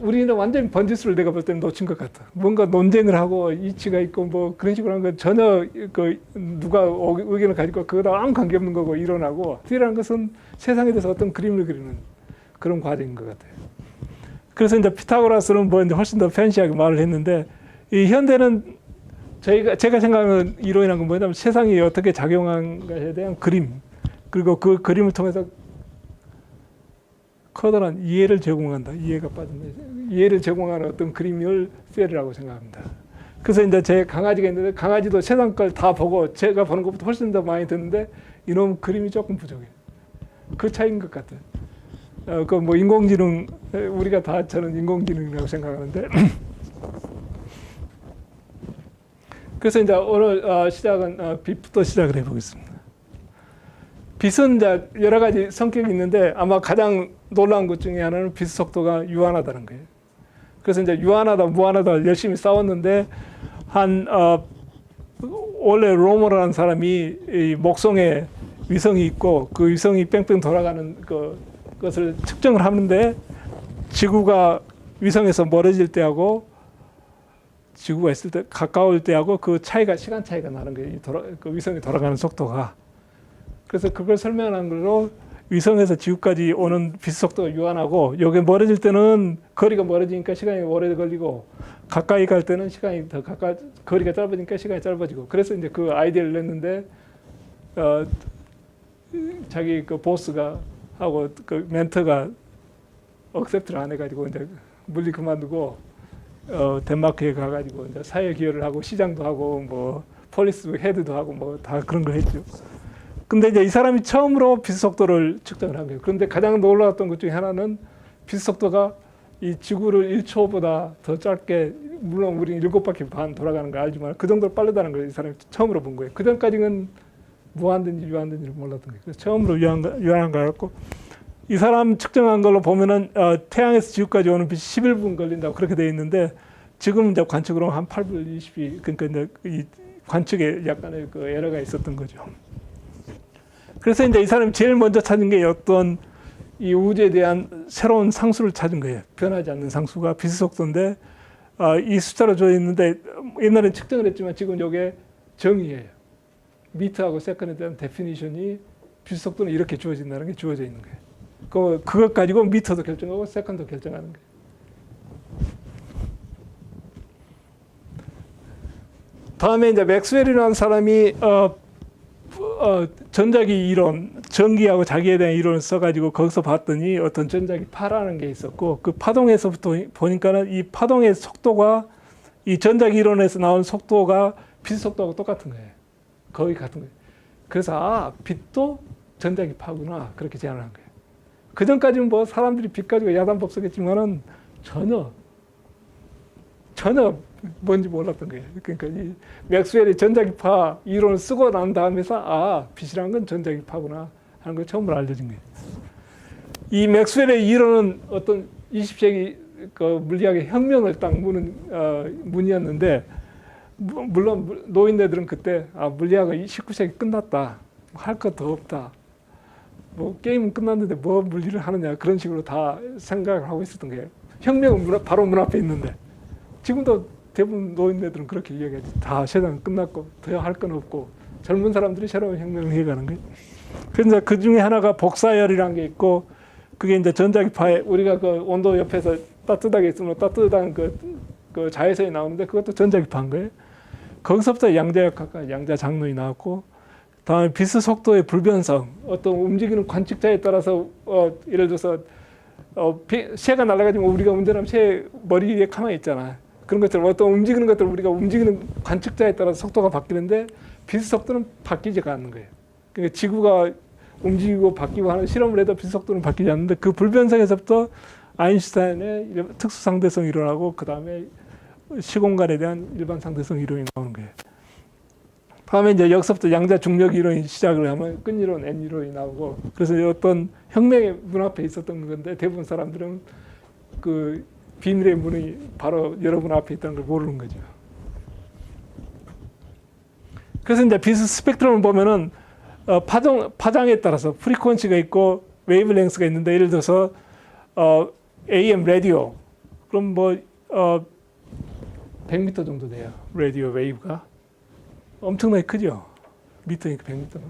우리는 완전히 번지수를 내가 볼 때는 놓친 것 같아. 뭔가 논쟁을 하고 이치가 있고 뭐 그런 식으로 하는 건 전혀 그 누가 의견을 가지고 그거랑 아무 관계 없는 거고 일어나고 theory라는 것은 세상에 대해서 어떤 그림을 그리는 그런 과정인 것 같아요. 그래서 이제 피타고라스는 뭐 이제 훨씬 더 팬시하게 말을 했는데 이 현대는 제가 생각하는 이론이라는 건 뭐냐면 세상이 어떻게 작용하는가에 대한 그림 그리고 그 그림을 통해서 커다란 이해를 제공한다. 이해가 빠졌네. 이해를 제공하는 어떤 그림을 theory라고 생각합니다. 그래서 이제 제 강아지가 있는데 강아지도 세상 걸 다 보고 제가 보는 것보다 훨씬 더 많이 듣는데 이놈 그림이 조금 부족해. 그 차이인 것 같아요. 그 뭐 인공지능 우리가 다 저는 인공지능이라고 생각하는데 그래서 이제 오늘 시작은 빛부터 시작을 해보겠습니다. 빛은 이제 여러 가지 성격이 있는데 아마 가장 놀라운 것 중에 하나는 빛 속도가 유한하다는 거예요. 그래서 이제 유한하다, 무한하다 열심히 싸웠는데 원래 로머라는 사람이 이 목성에 위성이 있고 그 위성이 뺑뺑 돌아가는 것을 측정을 하는데 지구가 위성에서 멀어질 때하고 지구가 있을 때 가까울 때하고 그 차이가 시간 차이가 나는 거예요. 그 위성이 돌아가는 속도가. 그래서 그걸 설명하는 걸로 위성에서 지구까지 오는 빛 속도가 유한하고 여기 멀어질 때는 거리가 멀어지니까 시간이 오래 걸리고 가까이 갈 때는 시간이 더 거리가 짧아지니까 시간이 짧아지고 그래서 이제 그 아이디어를 냈는데 자기 그 보스가 하고 그 멘토가 억셉트를 안 해가지고 이제 물리 그만두고 덴마크에 가가지고 이제 사회 기여를 하고 시장도 하고 뭐 폴리스 헤드도 하고 뭐 다 그런 걸 했죠. 근데 이제 이 사람이 처음으로 빛 속도를 측정을 한 거예요. 그런데 가장 놀라웠던 것 중에 하나는 빛 속도가 이 지구를 1초보다 더 짧게 물론 우리는 7바퀴 반 돌아가는 거 알지만 그 정도로 빠르다는 걸 이 사람이 처음으로 본 거예요. 그 전까지는 무한든지 유한든지를 몰랐던 거예요. 그래서 처음으로 유한한 거였고 이 사람 측정한 걸로 보면은 태양에서 지구까지 오는 빛이 11분 걸린다고 그렇게 되어 있는데 지금 이제 관측으로 한 8분 20이 그러니까 이제 이 관측에 약간의 그 에러가 있었던 거죠. 그래서 이제 이 사람이 제일 먼저 찾은 게 어떤 이 우주에 대한 새로운 상수를 찾은 거예요. 변하지 않는 상수가 빛 속도인데 이 숫자로 줘 있는데 옛날엔 측정을 했지만 지금 이게 정의예요. 미터하고 세컨에 대한 데피니션이 빛 속도는 이렇게 주어진다는 게 주어져 있는 거예요. 그것 가지고 미터도 결정하고 세컨도 결정하는 거예요. 다음에 이제 맥스웰이라는 사람이 전자기 이론, 전기하고 자기에 대한 이론을 써가지고 거기서 봤더니 어떤 전자기 파라는 게 있었고 그 파동에서부터 보니까는 이 파동의 속도가 이 전자기 이론에서 나온 속도가 빛 속도하고 똑같은 거예요. 거의 같은 거예요. 그래서 빛도 전자기 파구나 그렇게 제안을 한 거예요. 그 전까지는 뭐 사람들이 빛 가지고 야단법 쓰겠지만은 전혀 뭔지 몰랐던 거예요. 그러니까 이 맥스웰이 전자기파 이론을 쓰고 난 다음에서 빛이란 건 전자기파구나 하는 걸 처음으로 알려진 거예요. 이 맥스웰의 이론은 어떤 20세기 그 물리학의 혁명을 딱 문이었는데 물론 노인네들은 그때 물리학은 19세기 끝났다. 할 것 더 없다. 뭐 게임은 끝났는데 뭐 물리를 하느냐 그런 식으로 다 생각을 하고 있었던 거예요. 혁명은 바로 문 앞에 있는데 지금도 대부분 노인네들은 그렇게 이야기하지. 다 세상은 끝났고 더 할 건 없고 젊은 사람들이 새로운 혁명을 해가는 거예요. 그래서 그 중에 하나가 복사열이라는 게 있고 그게 이제 전자기파에 우리가 그 온도 옆에서 따뜻하게 있으면 따뜻한 그 자외선이 나오는데 그것도 전자기파인 거예요. 거기서부터 양자역학과 양자장론이 나왔고 다음에 빛의 속도의 불변성 어떤 움직이는 관측자에 따라서 예를 들어서 새가 날아가지고 우리가 운전하면 새 머리에 가만히 있잖아. 그런 것처럼 어떤 움직이는 것들 우리가 움직이는 관측자에 따라서 속도가 바뀌는데 빛의 속도는 바뀌지가 않는 거예요. 그러니까 지구가 움직이고 바뀌고 하는 실험을 해도 빛의 속도는 바뀌지 않는데 그 불변성에서부터 아인슈타인의 특수 상대성 이론하고 그 다음에 시공간에 대한 일반 상대성 이론이 나오는 거예요. 다음에 이제 여기서부터 양자 중력 이론이 시작을 하면 끈 이론, N 이론이 나오고 그래서 어떤 혁명의 문 앞에 있었던 건데 대부분 사람들은 그 비밀의 문이 바로 여러분 앞에 있다는 걸 모르는 거죠. 그래서 이제 빛의 스펙트럼을 보면은 파장에 따라서 프리퀀시가 있고 웨이브랭스가 있는데 예를 들어서 AM 라디오 그럼 뭐 100m 정도 돼요. 라디오 웨이브가 엄청나게 크죠. 미터니까 100m.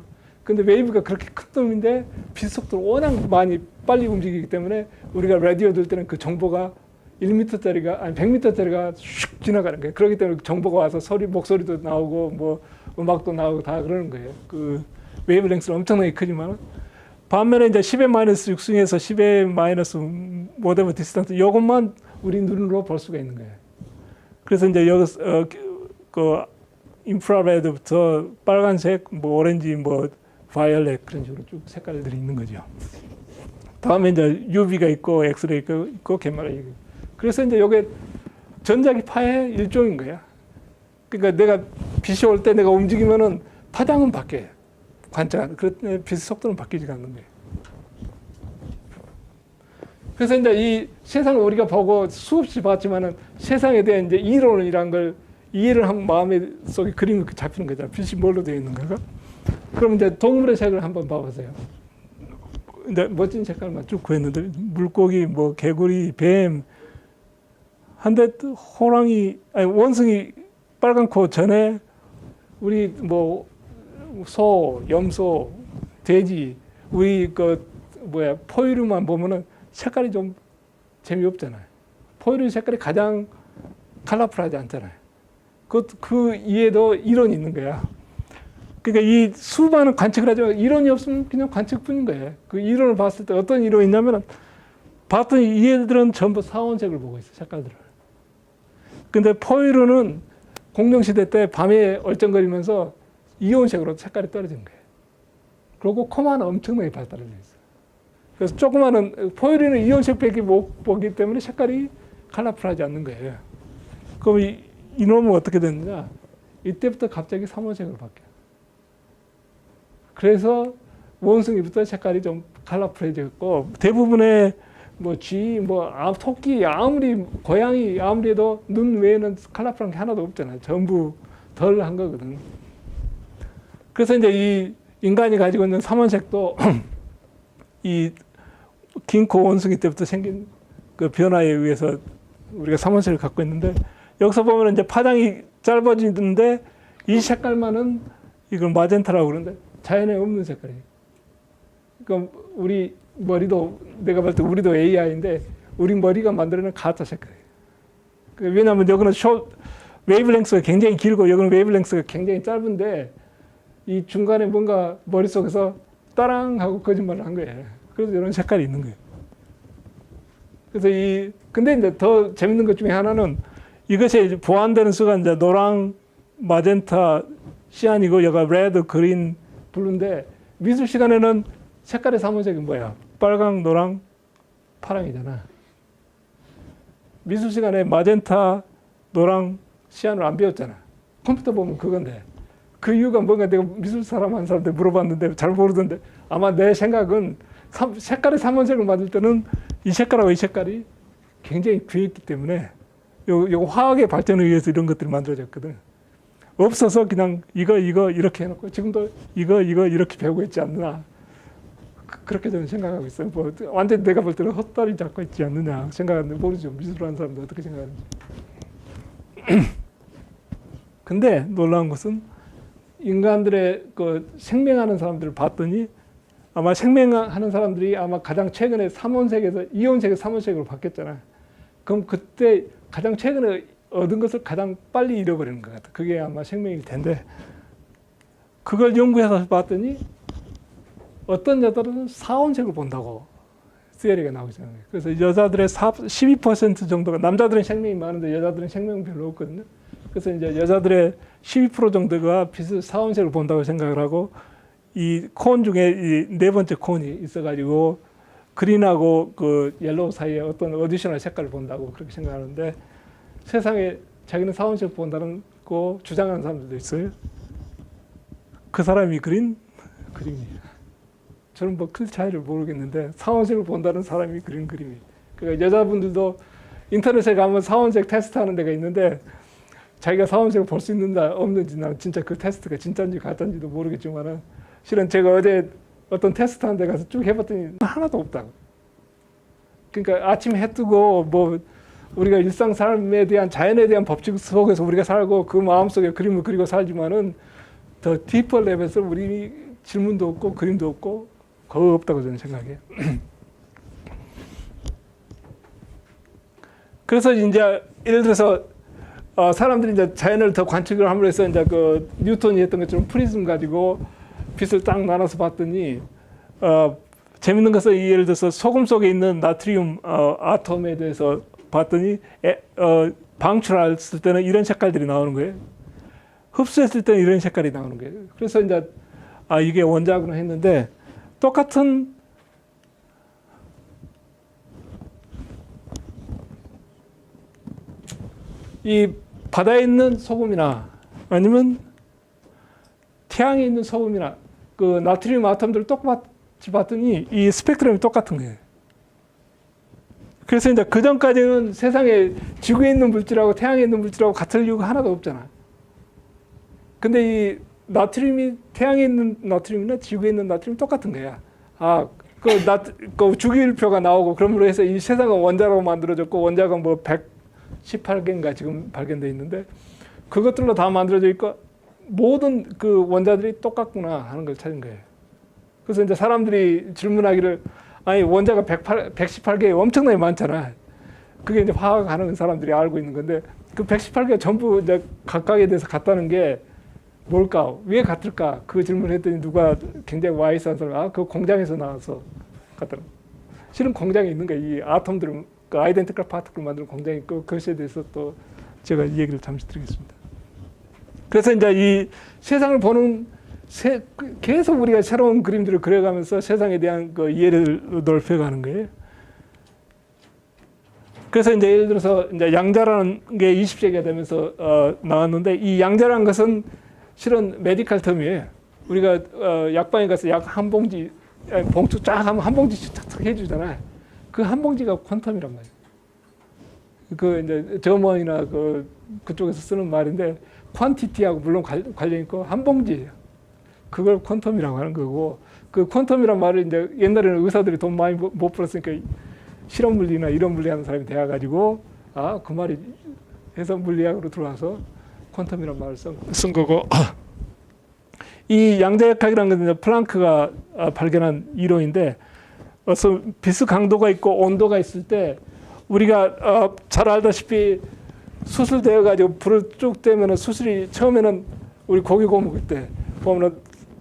근데 웨이브가 그렇게 큰 놈인데 빛 속도를 워낙 많이 빨리 움직이기 때문에 우리가 라디오 들 때는 그 정보가 1m짜리가 아니 100m짜리가 슉 지나가는 거예요. 그렇기 때문에 정보가 와서 목소리도 나오고 뭐 음악도 나오고 다 그러는 거예요. 그 웨이브랭스는 엄청나게 크지만 반면에 이제 10의 마이너스 6승에서 10의 마이너스 whatever 디스턴스 이것만 우리 눈으로 볼 수가 있는 거예요. 그래서 이제 여기 그 인프라레드부터 빨간색, 뭐 오렌지, 뭐 바이올렛 그런 식으로 쭉 색깔들이 있는 거죠. 다음에 이제 UV가 있고 엑스레이가 있고 갬마가 있고. 그래서 이제 이게 전자기파의 일종인 거야. 그러니까 내가 빛이 올 때 내가 움직이면은 파장은 바뀌어요. 그런데 빛의 속도는 바뀌지가 않는 거예요. 그래서 이제 이 세상을 우리가 보고 수없이 봤지만은 세상에 대한 이제 이론이란 걸 이해를 하면 마음에 속에 그림이 잡히는 거잖아. 빛이 뭘로 되어 있는 거가? 그럼 이제 동물의 색을 한번 봐보세요. 근데 멋진 색깔만 쭉 구했는데 물고기, 뭐 개구리, 뱀, 한데 호랑이, 아니 원숭이 빨간 코 전에 우리 뭐 소, 염소, 돼지, 우리 포유류만 보면은 색깔이 좀 재미없잖아요. 포유류 색깔이 가장 컬러풀하지 않잖아요. 그 이해도 이론이 있는 거야. 그러니까 이 수많은 관측을 하지만 이론이 없으면 그냥 관측뿐인 거예요. 그 이론을 봤을 때 어떤 이론이 있냐면 봤더니 이 애들은 전부 사원색을 보고 있어, 색깔들을. 근데 포유류는 공룡시대 때 밤에 얼쩡거리면서 이온색으로 색깔이 떨어진 거예요. 그리고 코마는 엄청나게 발달해 있어요. 그래서 조그마한 포유류는 이온색밖에 못 보기 때문에 색깔이 컬러풀하지 않는 거예요. 그럼 이놈은 어떻게 됐느냐? 이때부터 갑자기 삼원색으로 바뀌어요. 그래서 원숭이부터 색깔이 좀 컬러풀해졌고 대부분의 뭐 쥐, 토끼, 고양이 아무리 해도 눈 외에는 컬러풀한 게 하나도 없잖아요. 전부 덜 한 거거든. 그래서 이제 이 인간이 가지고 있는 삼원색도 이 긴코 원숭이 때부터 생긴 그 변화에 의해서 우리가 삼원색을 갖고 있는데 여기서 보면 이제 파장이 짧아지는데 이 색깔만은 이걸 마젠타라고 그러는데 자연에 없는 색깔이에요. 그럼 우리 머리도 내가 볼 때 우리도 AI인데 우리 머리가 만들어낸 가짜 색깔이에요. 왜냐하면 여기는 웨이브랭스가 굉장히 길고 여기는 웨이브랭스가 굉장히 짧은데 이 중간에 뭔가 머릿속에서 따랑 하고 거짓말을 한 거예요. 그래서 이런 색깔이 있는 거예요. 그래서 근데 이제 더 재밌는 것 중에 하나는 이것이 이제 보완되는 수가 이제 노랑, 마젠타, 시안이고 여기가 레드, 그린, 블루인데 미술 시간에는 색깔의 사무색이 뭐야? 빨강, 노랑, 파랑이잖아. 미술 시간에 마젠타, 노랑, 시안을 안 배웠잖아. 컴퓨터 보면 그건데 그 이유가 뭔가 내가 미술 사람 한 사람한테 물어봤는데 잘 모르던데 아마 내 생각은 색깔의 삼원색을 만들 때는 이 색깔하고 이 색깔이 굉장히 귀했기 때문에 요 화학의 발전에 의해서 이런 것들이 만들어졌거든. 없어서 그냥 이거 이렇게 해놓고 지금도 이거 이렇게 배우고 있지 않나 그렇게 저는 생각하고 있어요. 뭐 완전 내가 볼 때는 헛다리 잡고 있지 않느냐 생각하는데 모르죠. 미술하는 사람들 어떻게 생각하는지. 근데 놀라운 것은 인간들의 그 생명하는 사람들을 봤더니 아마 생명하는 사람들이 아마 가장 최근에 3원색에서 2원색에서 3원색으로 바뀌었잖아. 그럼 그때 가장 최근에 얻은 것을 가장 빨리 잃어버리는 것 같아. 그게 아마 생명일 텐데 그걸 연구해서 봤더니 어떤 여자들은 4원색을 본다고 시리가 나오잖아요. 그래서 여자들의 12% 정도가 남자들은 생명이 많은데 여자들은 생명 별로 없거든요. 그래서 이제 여자들의 12% 정도가 빛을 4원색을 본다고 생각을 하고 이 콘 중에 이 네 번째 콘이 있어가지고 그린하고 그 옐로우 사이에 어떤 어디셔널 색깔을 본다고 그렇게 생각하는데 세상에 자기는 4원색 본다는 거 주장하는 사람들도 있어요. 그 사람이 그린이에요. 저는 뭐 큰 차이를 모르겠는데 4원색을 본다는 사람이 그림이에요. 그러니까 여자분들도 인터넷에 가면 4원색 테스트하는 데가 있는데 자기가 4원색을 볼 수 있는지 없는지 나는 진짜 그 테스트가 진짜인지 가짜인지도 모르겠지만은 실은 제가 어제 어떤 테스트하는 데 가서 쭉 해봤더니 하나도 없다고. 그러니까 아침에 해 뜨고 뭐 우리가 일상 삶에 대한 자연에 대한 법칙 속에서 우리가 살고 그 마음속에 그림을 그리고 살지만은 더 디퍼 레벨에서 우리 질문도 없고 그림도 없고 거의 없다고 저는 생각해요. 그래서 이제 예를 들어서 사람들이 이제 자연을 더 관측을 함으로 해서 이제 그 뉴턴이 했던 것처럼 프리즘 가지고 빛을 딱 나눠서 봤더니 재밌는 것은 예를 들어서 소금 속에 있는 나트륨 아톰에 대해서 봤더니 방출했을 때는 이런 색깔들이 나오는 거예요. 흡수했을 때는 이런 색깔이 나오는 거예요. 그래서 이제 이게 원자구나 했는데 똑같은 이 바다에 있는 소금이나 아니면 태양에 있는 소금이나 그 나트륨 아톰들을 똑같이 봤더니 이 스펙트럼이 똑같은 거예요. 그래서 이제 그 전까지는 세상에 지구에 있는 물질하고 태양에 있는 물질하고 같을 이유가 하나도 없잖아. 근데 이 나트륨이 태양에 있는 나트륨이나 지구에 있는 나트륨이 똑같은 거야. 그 주기율표가 나오고 그럼으로 해서 이 세상은 원자로 만들어졌고 원자가 뭐 118개인가 지금 발견돼 있는데 그것들로 다 만들어져 있고 모든 그 원자들이 똑같구나 하는 걸 찾은 거예요. 그래서 이제 사람들이 질문하기를 아니 원자가 118개 엄청나게 많잖아. 그게 이제 화학하는 사람들이 알고 있는 건데 그 118개가 전부 이제 각각에 대해서 같다는 게 뭘까? 왜 같을까? 그 질문을 했더니 누가 굉장히 와이스한 사람 그 공장에서 나와서 같다는. 실은 공장에 있는 거야. 이 아톰들을 그 아이덴티컬 파티클 만드는 공장이 있고 그것에 대해서 또 제가 이 얘기를 잠시 드리겠습니다. 그래서 이제 이 세상을 보는 계속 우리가 새로운 그림들을 그려가면서 세상에 대한 그 이해를 넓혀가는 거예요. 그래서 이제 예를 들어서 이제 양자라는 게 20세기가 되면서 나왔는데 이 양자라는 것은 실은 메디컬 텀이에요. 우리가 약방에 가서 약 한 봉지 봉투 쫙 하면 한 봉지씩 탁탁 해주잖아요. 그 한 봉지가 퀀텀이란 말이에요. 그 이제 저먼이나 그쪽에서 쓰는 말인데 퀀티티하고 물론 관련 있고 한 봉지예요. 그걸 퀀텀이라고 하는 거고 그 퀀텀이란 말을 이제 옛날에는 의사들이 돈 많이 못 벌었으니까 실험 물리나 이론 물리 하는 사람이 되어가지고 그 말이 해서 물리학으로 들어와서 퀀텀이란 말을 쓴 거고 이 양자역학이라는 건 플랑크가 발견한 이론인데, 빛의 강도가 있고 온도가 있을 때 우리가 잘 알다시피 수술되어 가지고 불을 쭉 떼면은 수술이 처음에는 우리 고기 구워 먹을 때 보면은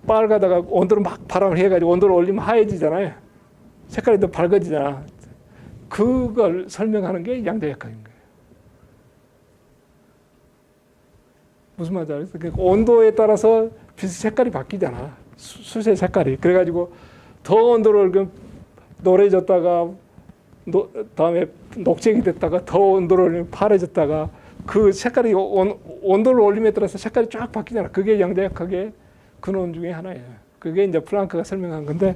빨가다가 온도를 막 바람을 해가지고 온도를 올리면 하얘지잖아요. 색깔이 더 밝아지잖아. 그걸 설명하는 게 양자역학인 거예요. 무슨 말인지 알겠어요? 그러니까 온도에 따라서 빛의 색깔이 바뀌잖아. 숯의 색깔이. 그래가지고 더 온도를 노래졌다가 다음에 녹색이 됐다가 더 온도를 올리면 파래졌다가 그 색깔이 온도를 올림에 따라서 색깔이 쫙 바뀌잖아. 그게 양자역학의 근원 중에 하나예요. 그게 이제 플랑크가 설명한 건데,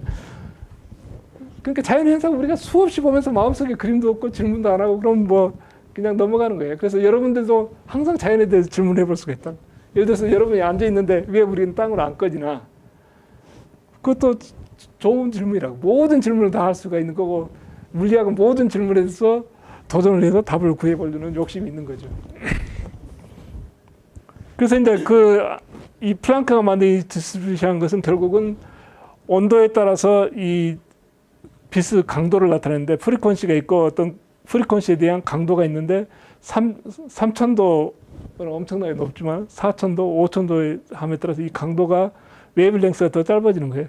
그러니까 자연현상 우리가 수없이 보면서 마음속에 그림도 없고 질문도 안 하고 그럼 뭐 그냥 넘어가는 거예요. 그래서 여러분들도 항상 자연에 대해서 질문해 볼 수가 있다. 예를 들어서 여러분이 앉아 있는데 왜 우리는 땅을 안 꺼지나? 그것도 좋은 질문이라고. 모든 질문을 다 할 수가 있는 거고, 물리학은 모든 질문에 대해서 도전을 해서 답을 구해보려는 욕심이 있는 거죠. 그래서 이제 이 플랑크가 만든 이 디스트리뷰션한 것은 결국은 온도에 따라서 이 빛의 강도를 나타내는데, 프리퀀시가 있고 어떤 프리퀀시에 대한 강도가 있는데 3000도는 엄청나게 높지만 4000도, 5000도의 함에 따라서 이 강도가 웨이블랭스가 더 짧아지는 거예요.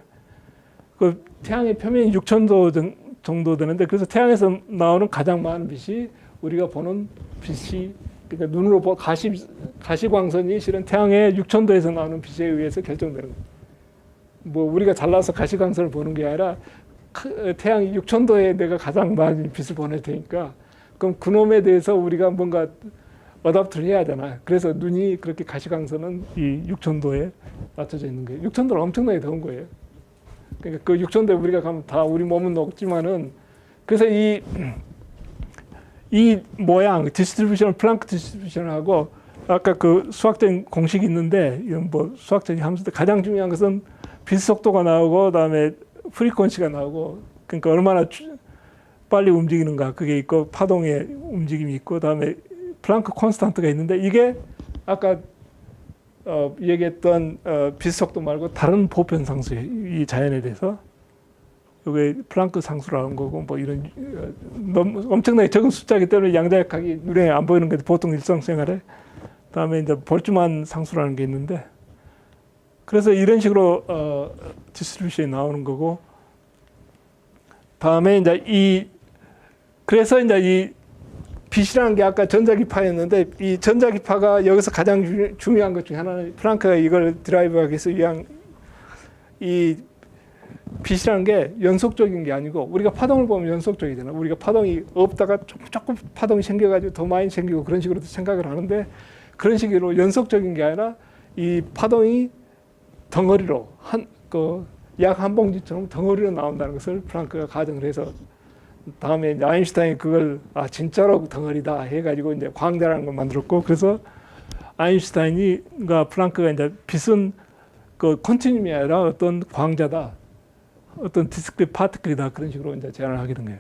그 태양의 표면이 6000도 정도 되는데, 그래서 태양에서 나오는 가장 많은 빛이 우리가 보는 빛이, 그러니까 눈으로 가시광선이 실은 태양의 6000도에서 나오는 빛에 의해서 결정되는 거예요. 뭐 우리가 잘나서 가시광선을 보는 게 아니라 태양이 6000도에 내가 가장 많이 빛을 보낼 테니까, 그럼 그놈에 대해서 우리가 뭔가 어답트를 해야 하잖아요. 그래서 눈이 그렇게 가시광선은 이 6000도에 맞춰져 있는 거예요. 6000도는 엄청나게 더운 거예요. 그러니까 그 6000도에 우리가 가면 다 우리 몸은 녹지만은, 그래서 이 모양 디스트리뷰션, 플랑크 디스트리뷰션하고 아까 그 수학적인 공식이 있는데, 이건 뭐 수학적인 함수인데 가장 중요한 것은 빛 속도가 나오고 그다음에 프리퀀시가 나오고, 그러니까 얼마나 빨리 움직이는가 그게 있고, 파동의 움직임이 있고, 그다음에 플랑크 콘스탄트가 있는데, 이게 아까 얘기했던 빛 속도 말고 다른 보편 상수예요. 이 자연에 대해서 이게 플랑크 상수라는 거고, 뭐 이런 엄청나게 적은 숫자이기 때문에 양자역학이 눈에 안 보이는 게 보통 일상생활에. 그다음에 이제 볼츠만 상수라는 게 있는데, 그래서 이런 식으로 디스트리뷰션이 나오는 거고, 다음에 이제 그래서 이제 이 빛이라는 게 아까 전자기파였는데, 이 전자기파가 여기서 가장 중요한 것 중에 하나는, 플랑크가 이걸 드라이브하기 위해서 위한, 이 빛이라는 게 연속적인 게 아니고, 우리가 파동을 보면 연속적이잖아. 우리가 파동이 없다가 조금 파동이 생겨가지고 더 많이 생기고 그런 식으로 생각을 하는데, 그런 식으로 연속적인 게 아니라 이 파동이 덩어리로 약 한 봉지처럼 덩어리로 나온다는 것을 플랑크가 가정을 해서, 다음에 이제 아인슈타인이 그걸 진짜로 덩어리다 해가지고 이제 광자라는 걸 만들었고, 그래서 아인슈타인과 플랑크가 이제 빛은 그 컨티뉴움이 아니라 어떤 광자다, 어떤 디스크릿 파티클이다, 그런 식으로 이제 제안을 하게 된 거예요.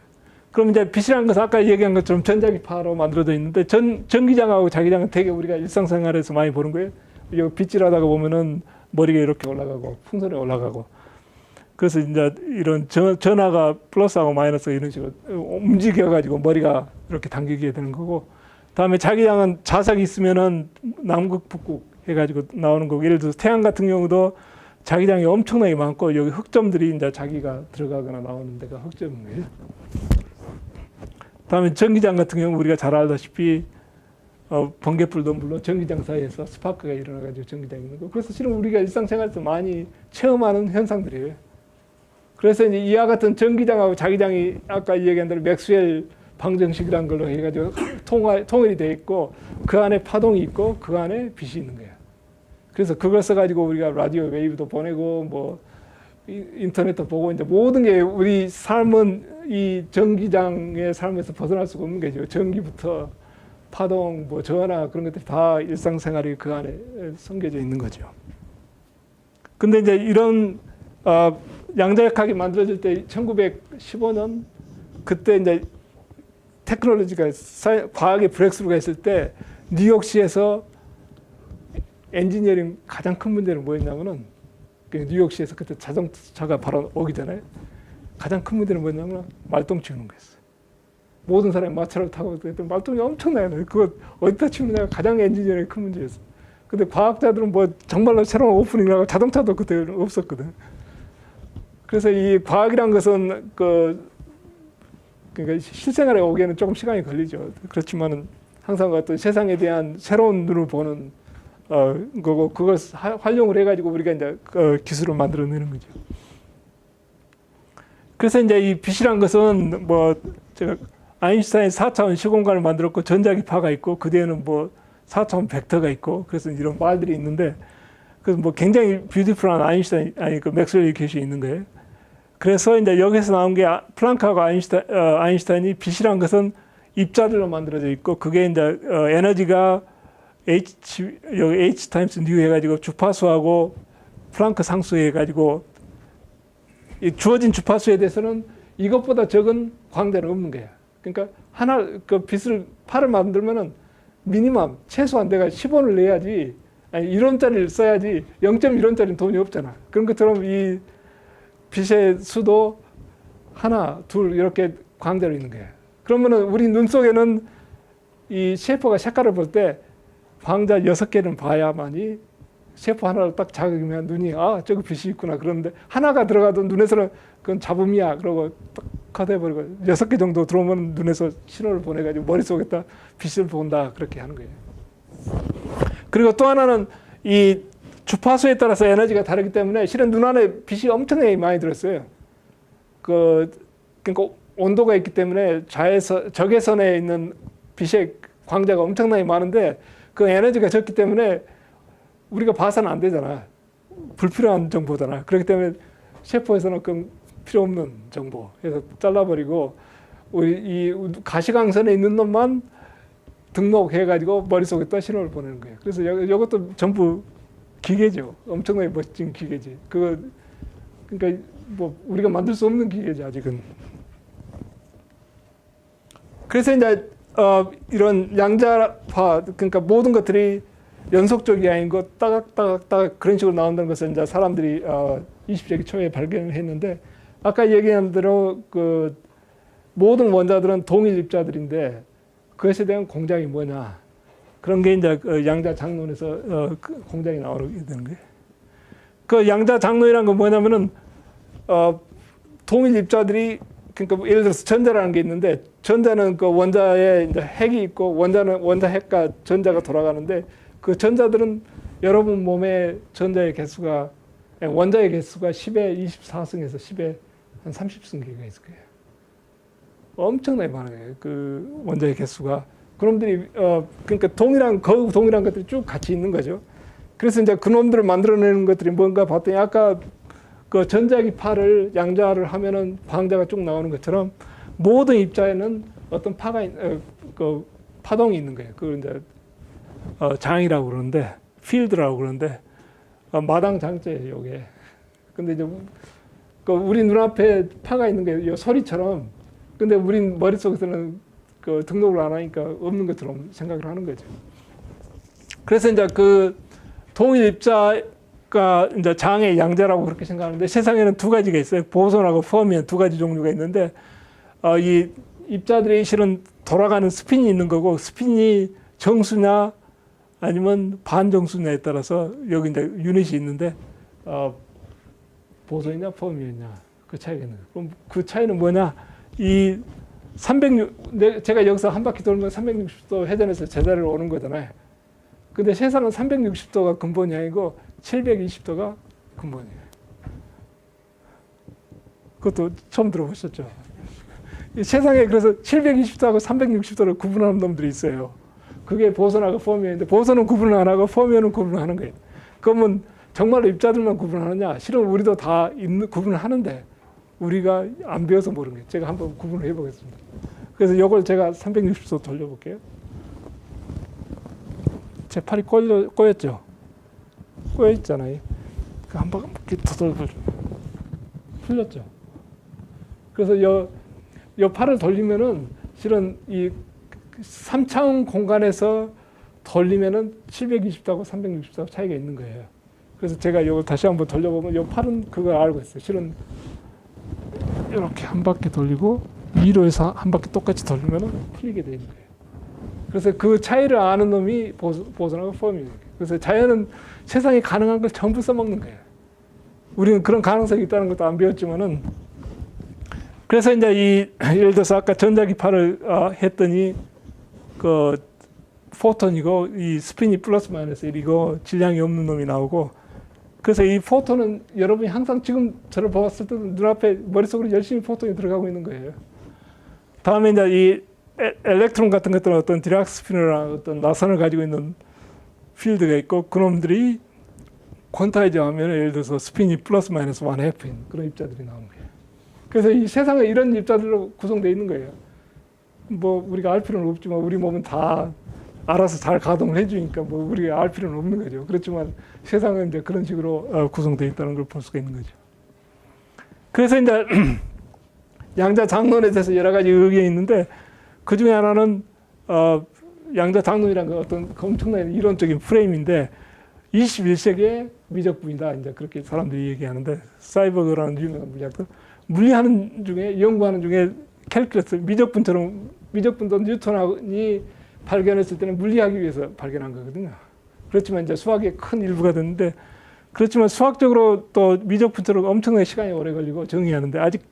그럼 이제 빛이라는 것은 아까 얘기한 것처럼 전자기파로 만들어져 있는데, 전기장하고 자기장은 되게 우리가 일상생활에서 많이 보는 거예요. 여기 빗질하다가 보면은 머리가 이렇게 올라가고 풍선에 올라가고, 그래서 이제 이런 전하가 플러스하고 마이너스 이런 식으로 움직여가지고 머리가 이렇게 당기게 되는 거고, 다음에 자기장은 자석이 있으면은 남극 북극 해가지고 나오는 거고, 예를 들어서 태양 같은 경우도 자기장이 엄청나게 많고, 여기 흑점들이 이제 자기가 들어가거나 나오는 데가 흑점인 거예요. 다음에 전기장 같은 경우 우리가 잘 알다시피 번개불도 물론 전기장 사이에서 스파크가 일어나가지고 전기장이 있는 거. 그래서 실은 우리가 일상생활에서 많이 체험하는 현상들이에요. 그래서 이제 이와 같은 전기장하고 자기장이 아까 얘기한 대로 맥스웰 방정식이라는 걸로 해가지고 통일이 돼 있고, 그 안에 파동이 있고 그 안에 빛이 있는 거예요. 그래서 그걸 써가지고 우리가 라디오 웨이브도 보내고 뭐 인터넷도 보고, 이제 모든 게 우리 삶은 이 전기장의 삶에서 벗어날 수가 없는 거죠. 전기부터 파동, 뭐 전화, 그런 것들이 다 일상생활이 그 안에 숨겨져 있는 거죠. 근데 이제 이런 양자역학이 만들어질 때 1915년 그때 이제 테크놀로지가 과학의 브렉스루가 있을 때, 뉴욕시에서 엔지니어링 가장 큰 문제는 뭐였냐면은 그 뉴욕시에서 그때 자동차가 바로 오기 전에 가장 큰 문제는 뭐냐면 말똥 치우는 거였어요. 모든 사람이 마차를 타고 그랬더니 말똥이 엄청나요. 그거 어디다 치우느냐가 가장 엔지니어링 큰 문제였어요. 근데 과학자들은 뭐 정말로 새로운 오프닝이라고 자동차도 그때 없었거든. 그래서 이 과학이란 것은 그러니까 실생활에 오기에는 조금 시간이 걸리죠. 그렇지만은 항상 어떤 세상에 대한 새로운 눈을 보는 거고 그걸 활용을 해가지고 우리가 이제 기술을 만들어내는 거죠. 그래서 이제 이 빛이란 것은 뭐 제가 아인슈타인이 4차원 시공간을 만들었고 전자기파가 있고 그 뒤에는 뭐 4차원 벡터가 있고 그래서 이런 말들이 있는데 그래서 뭐 굉장히 뷰티풀한 그 맥스웰 이퀘이션이 있는 거예요. 그래서 이제 여기서 나온 게 플랑크하고 아인슈타인이 빛이란 것은 입자들로 만들어져 있고 그게 이제 에너지가 여기 H 타임스 뉴 해가지고 주파수하고 플랑크 상수 해가지고 이 주어진 주파수에 대해서는 이것보다 적은 광대는 없는 거야. 그러니까 그 빛을 팔을 만들면은 미니멈 최소한 내가 10원을 내야지 아니 1원짜리를 써야지 0.1원짜리는 돈이 없잖아. 그런 것처럼 이 빛의 수도 하나, 둘 이렇게 광대로 있는 거야. 그러면은 우리 눈 속에는 이 셰퍼가 색깔을 볼 때 광자 6개는 봐야만이 셰퍼 하나를 딱 자극이면 눈이 저거 빛이 있구나 그러는데 하나가 들어가도 눈에서는 그건 잡음이야 그러고 딱 컷해버리고 6개 정도 들어오면 눈에서 신호를 보내가지고 머릿속에다 빛을 본다 그렇게 하는 거예요. 그리고 또 하나는 이 주파수에 따라서 에너지가 다르기 때문에 실은 눈 안에 빛이 엄청나게 많이 들었어요. 그러니까 온도가 있기 때문에 적외선에 있는 빛의 광자가 엄청나게 많은데 그 에너지가 적기 때문에 우리가 봐서는 안 되잖아. 불필요한 정보잖아. 그렇기 때문에 셰퍼에서는 그 필요 없는 정보 해서 잘라버리고 우리 이 가시광선에 있는 놈만 등록해가지고 머릿속에다 신호를 보내는 거예요. 그래서 이것도 전부 기계죠. 엄청나게 멋진 기계지. 그러니까 뭐 우리가 만들 수 없는 기계지 아직은. 그래서 이제 이런 양자파 그러니까 모든 것들이 연속적이 아니고 따각따각 그런 식으로 나온다는 것을 이제 사람들이 20세기 초에 발견을 했는데 아까 얘기한 대로 그 모든 원자들은 동일 입자들인데 그것에 대한 공장이 뭐냐 그런 게 이제 양자 장론에서 공장이 나오게 되는 거예요. 그 양자 장론이란 건 뭐냐면은 동일 입자들이 그러니까 예를 들어서 전자라는 게 있는데 전자는 그 원자에 이제 핵이 있고 원자 핵과 전자가 돌아가는데 그 전자들은 여러분 몸에 원자의 개수가 10의 24승에서 10의 한 30승 개가 있을 거예요. 엄청나게 많아요. 그 원자의 개수가. 그놈들이 그러니까 거의 동일한 것들이 쭉 같이 있는 거죠. 그래서 이제 그놈들을 만들어내는 것들이 뭔가 봤더니 아까 그 전자기파를 양자를 하면은 광자가 쭉 나오는 것처럼 모든 입자에는 어떤 그 파동이 있는 거예요. 그걸 이제 장이라고 그러는데 필드라고 그러는데 마당 장자예요, 이게. 근데 이제 그 우리 눈앞에 파가 있는 게 소리처럼 근데 우린 머릿속에서는 그 등록을 안 하니까 없는 것처럼 생각을 하는 거죠. 그래서 이제 그 동일 입자가 이제 장의 양자라고 그렇게 생각하는데 세상에는 두 가지가 있어요. 보손하고 퍼미언 두 가지 종류가 있는데 이 입자들이 실은 돌아가는 스핀이 있는 거고 스핀이 정수냐 아니면 반정수냐에 따라서 여기 이제 유닛이 있는데 보손이냐 퍼미언이냐 그 차이가 있는 거예요. 그럼 그 차이는 뭐냐? 이 360 제가 여기서 한 바퀴 돌면 360도 회전해서 제자리로 오는 거잖아요. 근데 세상은 360도가 근본이 아니고 720도가 근본이에요. 그것도 처음 들어보셨죠? 세상에 그래서 720도하고 360도를 구분하는 놈들이 있어요. 그게 보선하고 포미언인데 보선은 구분을 안 하고 포미언은 구분을 하는 거예요. 그러면 정말로 입자들만 구분하느냐? 실은 우리도 다 구분을 하는데 우리가 안 배워서 모르는 거예요. 제가 한번 구분을 해보겠습니다. 그래서 이걸 제가 360도 돌려볼게요. 제 팔이 꼬였죠? 꼬여있잖아요. 한번 더 돌려보죠. 풀렸죠? 그래서 이 팔을 돌리면은 실은 이 3차원 공간에서 돌리면은 720도하고 360도 차이가 있는 거예요. 그래서 제가 이걸 다시 한번 돌려보면 이 팔은 그걸 알고 있어요. 실은 이렇게 한 바퀴 돌리고 위로 해서 한 바퀴 똑같이 돌리면 풀리게 되는 거예요. 그래서 그 차이를 아는 놈이 보선하고 펌이에요. 그래서 자연은 세상에 가능한 걸 전부 써먹는 거예요. 우리는 그런 가능성이 있다는 것도 안 배웠지만은, 그래서 이제 예를 들어서 아까 전자기파를 했더니 그 포톤이고 이 스핀이 플러스 마이너스 1이고 질량이 없는 놈이 나오고, 그래서 이 포톤은 여러분이 항상 지금 저를 봤을 때도 눈앞에 머릿속으로 열심히 포톤이 들어가고 있는 거예요. 다음에 이제 이 엘렉트론 같은 것들은 어떤 디락 스피너나 어떤 나선을 가지고 있는 필드가 있고, 그놈들이 퀀타이즈 하면 예를 들어서 스핀이 플러스 마이너스 1F인 그런 입자들이 나오는 거예요. 그래서 이 세상에 이런 입자들로 구성되어 있는 거예요. 뭐 우리가 알 필요는 없지만 우리 몸은 다 알아서 잘 가동을 해주니까 뭐 우리가 알 필요는 없는 거죠. 그렇지만 세상은 이제 그런 식으로 구성되어 있다는 걸 볼 수가 있는 거죠. 그래서 이제 양자 장론에 대해서 여러 가지 의견이 있는데, 그 중에 하나는 양자 장론이라는 건 어떤 엄청난 이론적인 프레임인데 21세기의 미적분이다. 이제 그렇게 사람들이 얘기하는데, 사이버그라는 유명한 물리학도 물리하는 중에 연구하는 중에 캘큘러스 미적분도 뉴턴이 발견했을 때는 물리하기 위해서 발견한 거거든요. 그렇지만 이제 수학의 큰 일부가 됐는데, 그렇지만 수학적으로 또 미적분처럼 엄청나게 시간이 오래 걸리고 정의하는데, 아직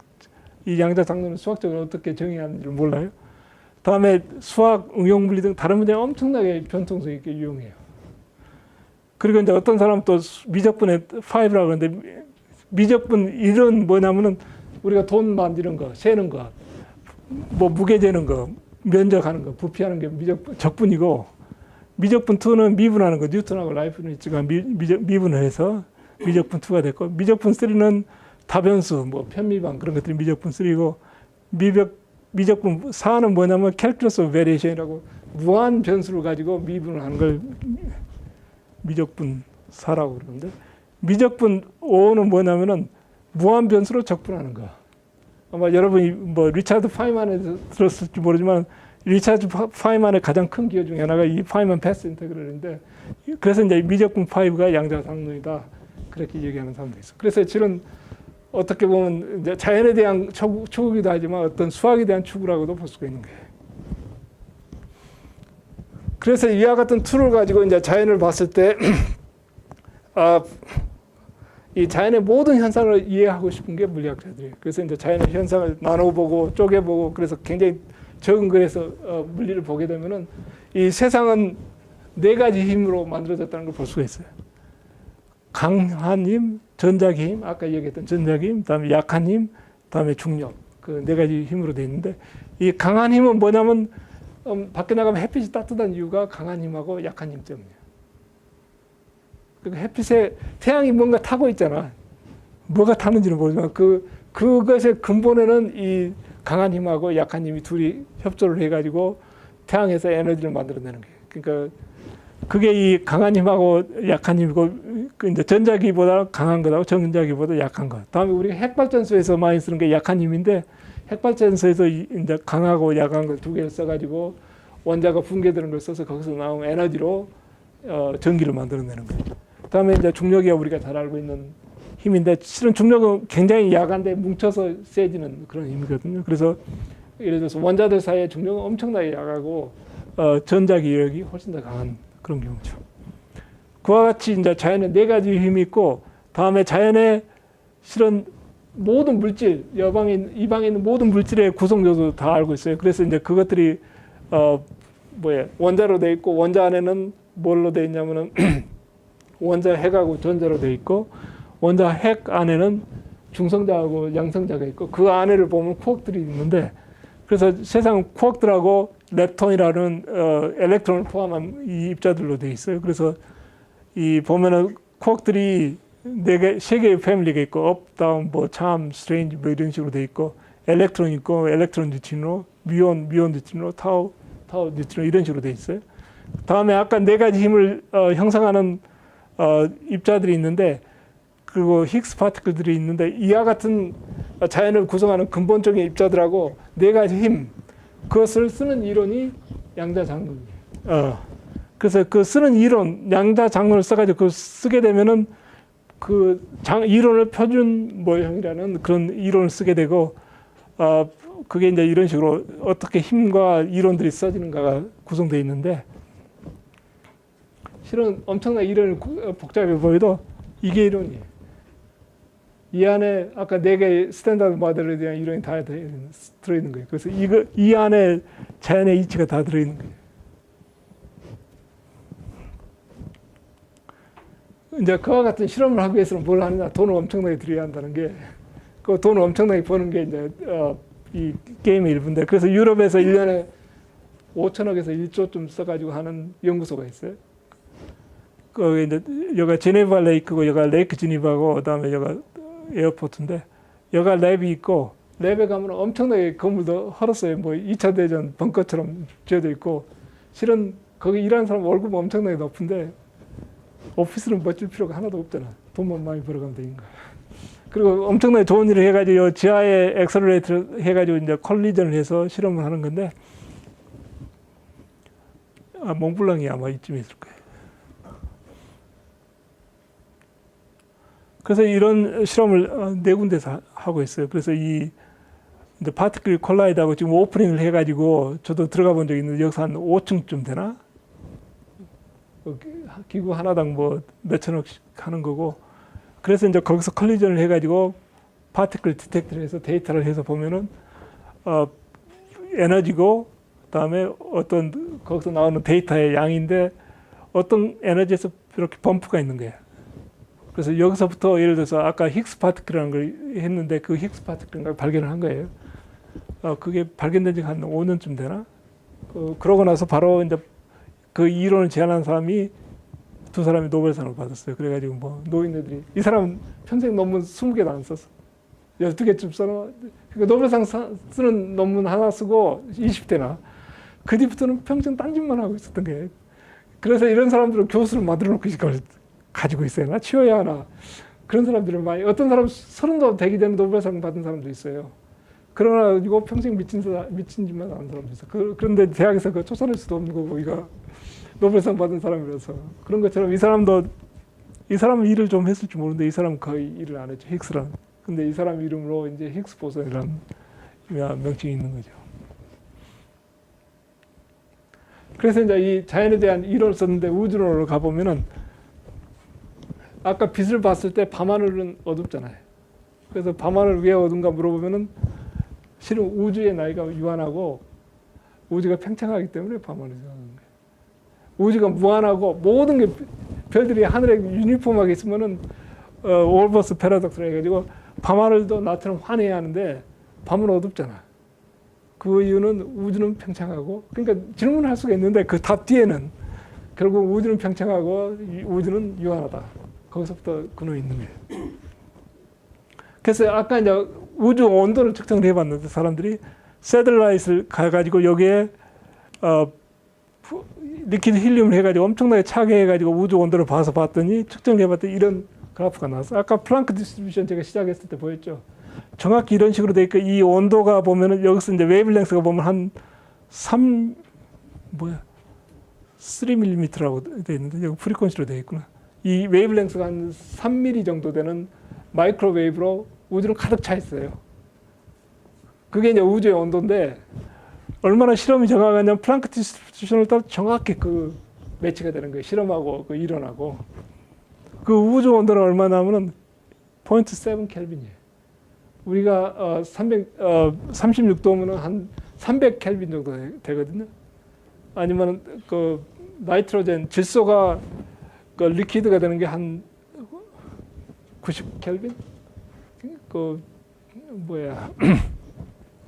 이 양자 장론은 수학적으로 어떻게 정의하는지 몰라요. 다음에 수학, 응용 물리 등 다른 문제에 엄청나게 변통성 있게 유용해요. 그리고 이제 어떤 사람은 또 미적분의 5라고 하는데, 미적분 이런 뭐냐면은 우리가 돈 만드는 거, 세는 거, 뭐 무게 재는 거, 면적하는 거, 부피하는 게 적분이고, 미적분 2는 미분하는 거, 뉴턴하고 라이프니츠가 미분을 해서 미적분 2가 됐고, 미적분 3는 다변수, 뭐 편미방 그런 것들이 미적분 3고, 미적분 4는 뭐냐면 캘큘러스 오브 베리에이션이라고 무한 변수를 가지고 미분을 하는 걸 미적분 4라고 그러는데, 미적분 5는 뭐냐면은 무한 변수로 적분하는 거. 아마 여러분이 뭐 리차드 파이만에 들었을지 모르지만, 리차드 파이만의 가장 큰 기호 중에 하나가 이 파이만 패스 인테그럴인데, 그래서 이제 미적분 5가 양자 장론이다 그렇게 얘기하는 사람도 있어. 그래서 실은 어떻게 보면 이제 자연에 대한 추구이기도 하지만 어떤 수학에 대한 추구라고도 볼 수가 있는 거예요. 그래서 이와 같은 툴을 가지고 이제 자연을 봤을 때 이 자연의 모든 현상을 이해하고 싶은 게 물리학자들이에요. 그래서 이제 자연의 현상을 나눠보고 쪼개보고, 그래서 굉장히 적은 거에서 물리를 보게 되면은 이 세상은 4가지 힘으로 만들어졌다는 걸 볼 수가 있어요. 강한 힘, 전자기 힘, 아까 얘기했던 전자기 힘, 그다음에 약한 힘, 그다음에 중력, 그 4가지 힘으로 되어 있는데, 이 강한 힘은 뭐냐면 밖에 나가면 햇빛이 따뜻한 이유가 강한 힘하고 약한 힘 때문이에요. 햇빛에 태양이 뭔가 타고 있잖아. 뭐가 타는지는 모르지만 그것의 근본에는 이 강한 힘하고 약한 힘이 둘이 협조를 해가지고 태양에서 에너지를 만들어내는 거예요. 그러니까 그게 이 강한 힘하고 약한 힘이고, 그 이제 전자기보다 강한 거하고 전자기보다 약한 거. 다음에 우리가 핵발전소에서 많이 쓰는 게 약한 힘인데, 핵발전소에서 이제 강하고 약한 걸 2개를 써가지고 원자가 붕괴되는 걸 써서 거기서 나온 에너지로 전기를 만들어내는 거예요. 그다음에 이제 중력이 우리가 잘 알고 있는 힘인데, 실은 중력은 굉장히 약한데 뭉쳐서 세지는 그런 힘이거든요. 그래서 예를 들어서 원자들 사이의 중력은 엄청나게 약하고 전자기력이 훨씬 더 강한 그런 경우죠. 그와 같이 이제 자연에 4가지 힘이 있고, 다음에 자연의 실은 모든 물질, 이 방에 있는 모든 물질의 구성조도 다 알고 있어요. 그래서 이제 그것들이 원자로 돼 있고, 원자 안에는 뭘로 돼 있냐면은 원자 핵하고 전자로 돼 있고, 원자 핵 안에는 중성자하고 양성자가 있고, 그 안에를 보면 쿼크들이 있는데, 그래서 세상은 쿼크들하고 렙톤이라는 엘렉트론을 포함한 이 입자들로 돼 있어요. 그래서 이 보면은 쿼크들이 3개의 패밀리가 있고, 업, 다운, 참, 스트레인지 이런 식으로 돼 있고, 엘렉트론 있고, 엘렉트론 뉴트리노, 미온 뉴트리노, 타우 뉴트리노 이런 식으로 돼 있어요. 다음에 아까 4가지 힘을 형성하는 입자들이 있는데, 그리고 힉스 파티클들이 있는데, 이와 같은 자연을 구성하는 근본적인 입자들하고 4가지 힘, 그것을 쓰는 이론이 양자 장론이에요. 그래서 그 쓰는 이론, 양자 장론을 써가지고 그걸 쓰게 되면은 이론을 표준 모형이라는 그런 이론을 쓰게 되고 그게 이제 이런 식으로 어떻게 힘과 이론들이 써지는가가 구성되어 있는데 실은 엄청나게 이론이 복잡해 보여도 이게 이론이에요. 이 안에 아까 4개의 스탠다드 모델에 대한 이론이 다 들어있는 거예요. 그래서 이 안에 자연의 이치가 다 들어있는 거예요. 이제 그와 같은 실험을 하기 위해서는 뭘 하느냐? 돈을 엄청나게 들여야 한다는 게, 그 돈을 엄청나게 버는 게 이제 이 게임의 일부인데, 그래서 유럽에서 1년에 5천억에서 1조쯤 써가지고 하는 연구소가 있어요. 그 이제 여기가 제네바 레이크고 여기가 레이크 지니바고 그다음에 여기가 에어포트인데 여기가 랩이 있고 랩에 가면 엄청나게 건물도 헐었어요. 뭐 2차 대전 벙커처럼 지어져 있고 실은 거기 일하는 사람 월급 엄청나게 높은데 오피스는 멋질 필요가 하나도 없잖아. 돈만 많이 벌어가면 되니까. 그리고 엄청나게 좋은 일을 해가지고 지하에 엑셀러레이터를 해가지고 이제 콜리전을 해서 실험을 하는 건데 몽블랑이 아마 이쯤에 있을 거예요. 그래서 이런 실험을 4군데서 하고 있어요. 그래서 이 이제 파티클 콜라이드하고 지금 오프닝을 해가지고 저도 들어가 본 적이 있는데 여기서 한 5층쯤 되나? 기구 하나당 뭐 몇천억씩 하는 거고 그래서 이제 거기서 컬리전을 해가지고 파티클 디텍터를 해서 데이터를 해서 보면은 에너지고 그다음에 어떤 거기서 나오는 데이터의 양인데 어떤 에너지에서 이렇게 범프가 있는 거예요. 그래서 여기서부터 예를 들어서 아까 힉스 파티클이라는 걸 했는데 그 힉스 파티클을 발견을 한 거예요. 그게 발견된 지 한 5년쯤 되나? 그러고 나서 바로 이제 그 이론을 제안한 사람이 2사람이 노벨상을 받았어요. 그래가지고 뭐 노인네들이 이 사람 평생 논문 20개도 안 썼어. 12개쯤 써놓은 그러니까 노벨상 쓰는 논문 하나 쓰고 20대나 그 뒤부터는 평생 딴짓만 하고 있었던 거예요. 그래서 이런 사람들은 교수를 만들어 놓고 이걸 가지고 있어요. 나 치워야 하나. 그런 사람들은 많이 어떤 사람 30도 되기 전에 노벨상 받은 사람도 있어요. 그러나 이거 평생 미친 짓만 하는 사람도 있어요. 그런데 대학에서 그거 쫓아낼 수도 없는 거고 이거 노벨상 받은 사람이라서 그런 것처럼 이 사람은 일을 좀 했을지 모르는데 이 사람은 거의 일을 안 했죠. 힉스라는. 근데 이 사람 이름으로 이제 힉스 보선이라는 명칭이 있는 거죠. 그래서 이제 이 자연에 대한 이론을 썼는데 우주론으로 가보면은 아까 빛을 봤을 때 밤하늘은 어둡잖아요. 그래서 밤하늘 왜 어두운가 물어보면은 실은 우주의 나이가 유한하고 우주가 팽창하기 때문에 밤하늘이 어두운 거예요. 우주가 무한하고 모든 게 별들이 하늘에 유니폼하게 있으면은 올버스 패러독스라 해가지고 밤하늘도 나처럼 환해야 하는데 밤은 어둡잖아. 그 이유는 우주는 팽창하고 그러니까 질문을 할 수가 있는데 그 답 뒤에는 결국 우주는 팽창하고 우주는 유한하다. 거기서부터 근원이 있는 거예요. 그래서 아까 이제 우주 온도를 측정을 해봤는데 사람들이 새들라이트를 가가지고 여기에 리퀴드 힐륨을 해가지고 엄청나게 차게 해가지고 우주 온도를 봐서 봤더니 측정을 해봤더니 이런 그래프가 나왔어요. 아까 플랑크 디스트리뷰션 제가 시작했을 때 보였죠. 정확히 이런 식으로 돼 있고 이 온도가 보면은 여기서 이제 웨이블랭스가 보면 한 3mm라고 돼 있는데 여기 프리퀀시로 돼 있구나. 이 웨이블랭스가 한 3mm 정도 되는 마이크로웨이브로 우주는 가득 차 있어요. 그게 이제 우주의 온도인데 얼마나 실험이 정확하냐면 플랑크 디스트리뷰션을 따라 정확히 그 매치가 되는 거예요. 실험하고 그 이론하고. 그 우주 온도는 얼마나 하면은 0.7 켈빈이에요. 우리가 36도면은 한 300 켈빈 정도 되거든요. 아니면 그 나이트로젠 질소가 그 리퀴드가 되는 게 한 90 켈빈? 그 뭐야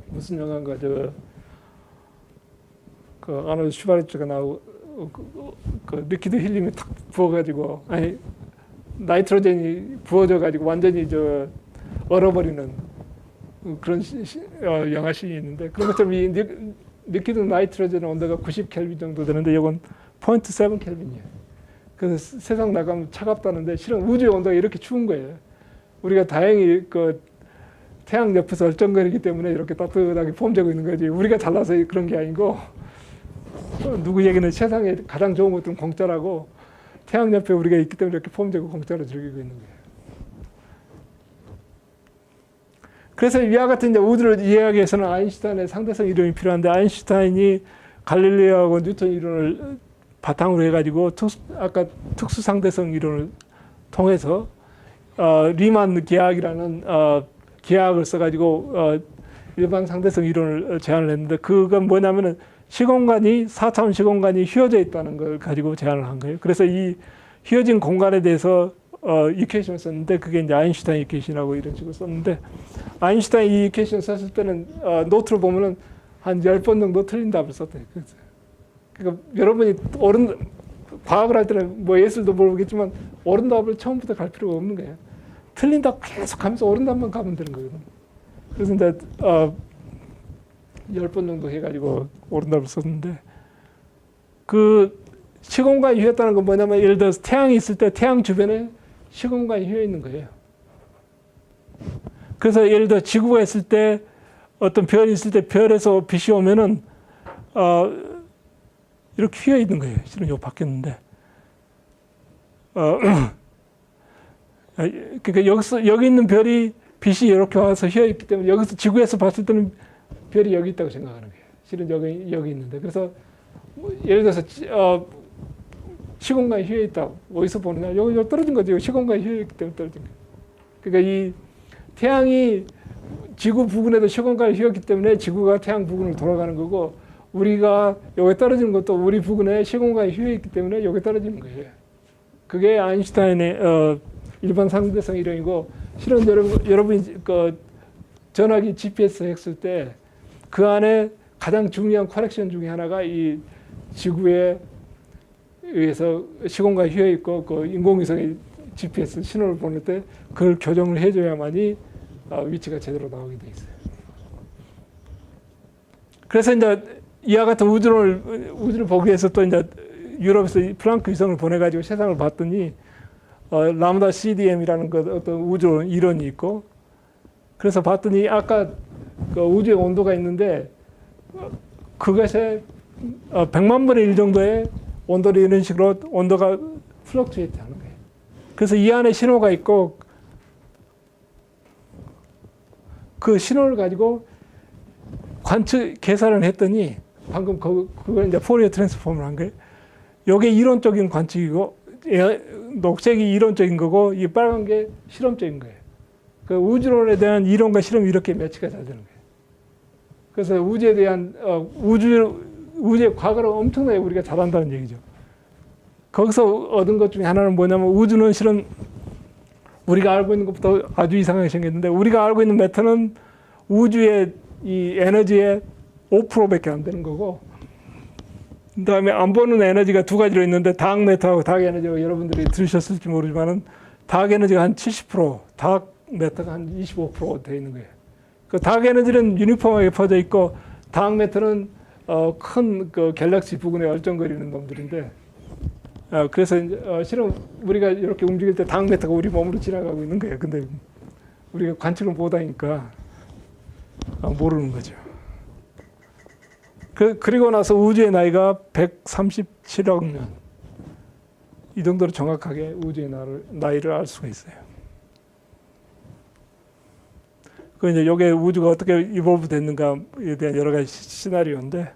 무슨 영화인가 그 아놀드 슈바르츠가 나오고 그 리퀴드 힐륨이 탁 부어가지고 아니 나이트로젠이 부어져가지고 완전히 얼어버리는 그런 영화씬이 있는데 그런 것처럼 이 리퀴드 나이트로젠 온도가 90 켈빈 정도 되는데 이건 0.7 켈빈이에요. 그래서 세상 나가면 차갑다는데 실은 우주의 온도가 이렇게 추운 거예요. 우리가 다행히 그 태양 옆에서 얼쩡거리기 때문에 이렇게 따뜻하게 폼되고 있는 거지. 우리가 잘나서 그런 게 아니고 누구 얘기는 세상에 가장 좋은 것들은 공짜라고 태양 옆에 우리가 있기 때문에 이렇게 폼되고 공짜로 즐기고 있는 거예요. 그래서 이와 같은 이제 우주를 이해하기 위해서는 아인슈타인의 상대성 이론이 필요한데 아인슈타인이 갈릴레오하고 뉴턴 이론을 바탕으로 해가지고 아까 특수 상대성 이론을 통해서 리만 기하학이라는 기하학을 써가지고 일반 상대성 이론을 제안을 했는데 그건 뭐냐면은 시공간이 4차원 시공간이 휘어져 있다는 걸 가지고 제안을 한 거예요. 그래서 이 휘어진 공간에 대해서 이퀘이션을 썼는데 그게 이제 아인슈타인 이퀘이션하고 이런 식으로 썼는데 아인슈타인 이 이퀘이션 썼을 때는 노트를 보면은 한 10번 정도 틀린 답을 썼대요. 그러니까 여러분이 과학을 할 때는 뭐 예술도 모르겠지만 옳은 답을 처음부터 갈 필요가 없는 거예요. 틀린 답 계속 가면서 옳은 답만 가면 되는 거거든요. 그래서 이제 10번 정도 해가지고 옳은 답을 썼는데 그 시공간이 휘었다는 건 뭐냐면 예를 들어서 태양이 있을 때 태양 주변에 시공간이 휘어 있는 거예요. 그래서 예를 들어 지구가 있을 때 어떤 별이 있을 때 별에서 빛이 오면은 이렇게 휘어 있는 거예요. 실은 이거 바뀌었는데 그러니까 여기 있는 별이 빛이 이렇게 와서 휘어 있기 때문에 여기서 지구에서 봤을 때는 별이 여기 있다고 생각하는 거예요. 실은 여기 있는데 그래서 예를 들어서 시공간이 휘어 있다. 어디서 보느냐? 여기 떨어진 거죠. 시공간이 휘어 있기 때문에 떨어진 거예요. 그러니까 이 태양이 지구 부근에도 시공간이 휘었기 때문에 지구가 태양 부근을 돌아가는 거고 우리가 여기 떨어지는 것도 우리 부근에 시공간이 휘어 있기 때문에 여기 떨어지는 거예요. 그게 아인슈타인의 일반 상대성 이론이고 실은 여러분이 그 전화기 GPS 했을 때 그 안에 가장 중요한 커렉션 중에 하나가 이 지구에 의해서 시공간이 휘어 있고 그 인공위성이 GPS 신호를 보낼 때 그걸 교정을 해줘야만이 위치가 제대로 나오게 돼 있어요. 그래서 이제 이와 같은 우주를 보기 위해서 또 이제 유럽에서 플랑크 위성을 보내가지고 세상을 봤더니 라므다 CDM이라는 그 어떤 우주 이론이 있고 그래서 봤더니 아까 그 우주의 온도가 있는데 그것에 100만 분의 1 정도의 온도를 이런 식으로 온도가 플럭트웨이트 하는 거예요. 그래서 이 안에 신호가 있고 그 신호를 가지고 관측 계산을 했더니 방금 그걸 이제 포리어 트랜스폼을 한 거예요. 이게 이론적인 관측이고 녹색이 이론적인 거고 이 빨간 게 실험적인 거예요. 그 우주론에 대한 이론과 실험이 이렇게 매치가 잘 되는 거예요. 그래서 우주에 대한 우주의 과거를 엄청나게 우리가 잘한다는 얘기죠. 거기서 얻은 것 중에 하나는 뭐냐면 우주는 실은 우리가 알고 있는 것부터 아주 이상하게 생겼는데 우리가 알고 있는 매터는 우주의 이 에너지의 5%밖에 안 되는 거고 그다음에 안 보는 에너지가 두 가지로 있는데 다크 매터하고 다크 에너지가 여러분들이 들으셨을지 모르지만은 다크 에너지가 한 70%, 다크 매터가 한 25% 되어 있는 거예요. 그 다크 에너지는 유니폼하게 퍼져 있고 다크 매터는 큰 그 갤럭시 부근에 얼쩡거리는 놈들인데 그래서 실은 우리가 이렇게 움직일 때 다크 매터가 우리 몸으로 지나가고 있는 거예요. 근데 우리가 관측을 못하니까 모르는 거죠. 그리고 나서 우주의 나이가 137억 년. 이 정도로 정확하게 우주의 나이를 알 수가 있어요. 그 이제 이게 우주가 어떻게 이볼브 됐는가에 대한 여러 가지 시나리오인데,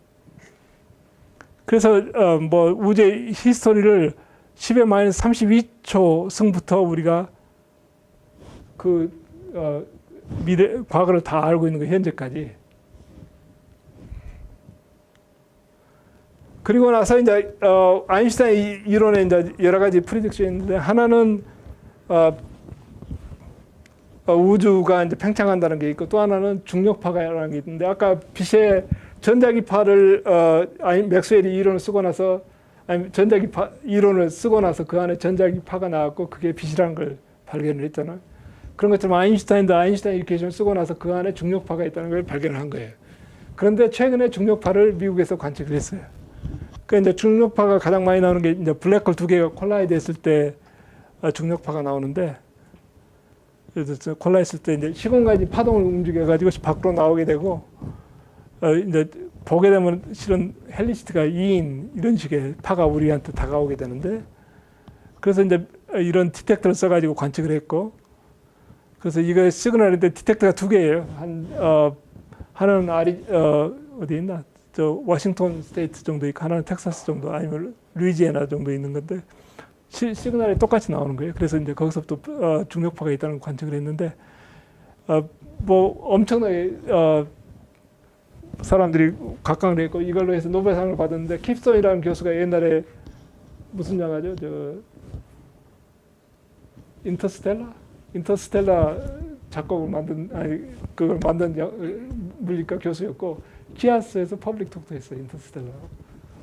그래서 뭐 우주의 히스토리를 10의 마이너스 32초 승부터 우리가 그 과거를 다 알고 있는 거 현재까지. 그리고 나서 이제 아인슈타인 이론에 이제 여러 가지 프리딕션이 있는데 하나는 우주가 이제 팽창한다는 게 있고 또 하나는 중력파가라는 게 있는데 아까 빛의 전자기파를 맥스웰이 이론을 쓰고 나서 전자기파 이론을 쓰고 나서 그 안에 전자기파가 나왔고 그게 빛이라는 걸 발견을 했잖아요. 그런 것처럼 아인슈타인도 아인슈타인 이퀘이션을 쓰고 나서 그 안에 중력파가 있다는 걸 발견을 한 거예요. 그런데 최근에 중력파를 미국에서 관측을 했어요. 그 이제 중력파가 가장 많이 나오는 게 이제 블랙홀 두 개가 콜라이드 했을 때 중력파가 나오는데, 그래서 콜라이드 했을 때 이제 시공간이 파동을 움직여 가지고 밖으로 나오게 되고 이제 보게 되면 실은 헬리시티가 2인 이런 식의 파가 우리한테 다가오게 되는데, 그래서 이제 이런 디텍터를 써가지고 관측을 했고, 그래서 이거 시그널인데 디텍터가 두 개예요. 하나는 어디 있나? 저 워싱턴 스테이트 정도 있고 하나는 텍사스 정도 아니면 루이지애나 정도 있는 건데 시그널이 똑같이 나오는 거예요. 그래서 이제 거기서부터 중력파가 있다는 관측을 했는데 뭐 엄청나게 사람들이 각광을 했고 이걸로 해서 노벨상을 받았는데 킵슨이라는 교수가 옛날에 무슨 영화죠? 저 인터스텔라 작곡을 그걸 만든 물리과 교수였고 키아스에서 퍼블릭 톡도 했어요. 인터스텔라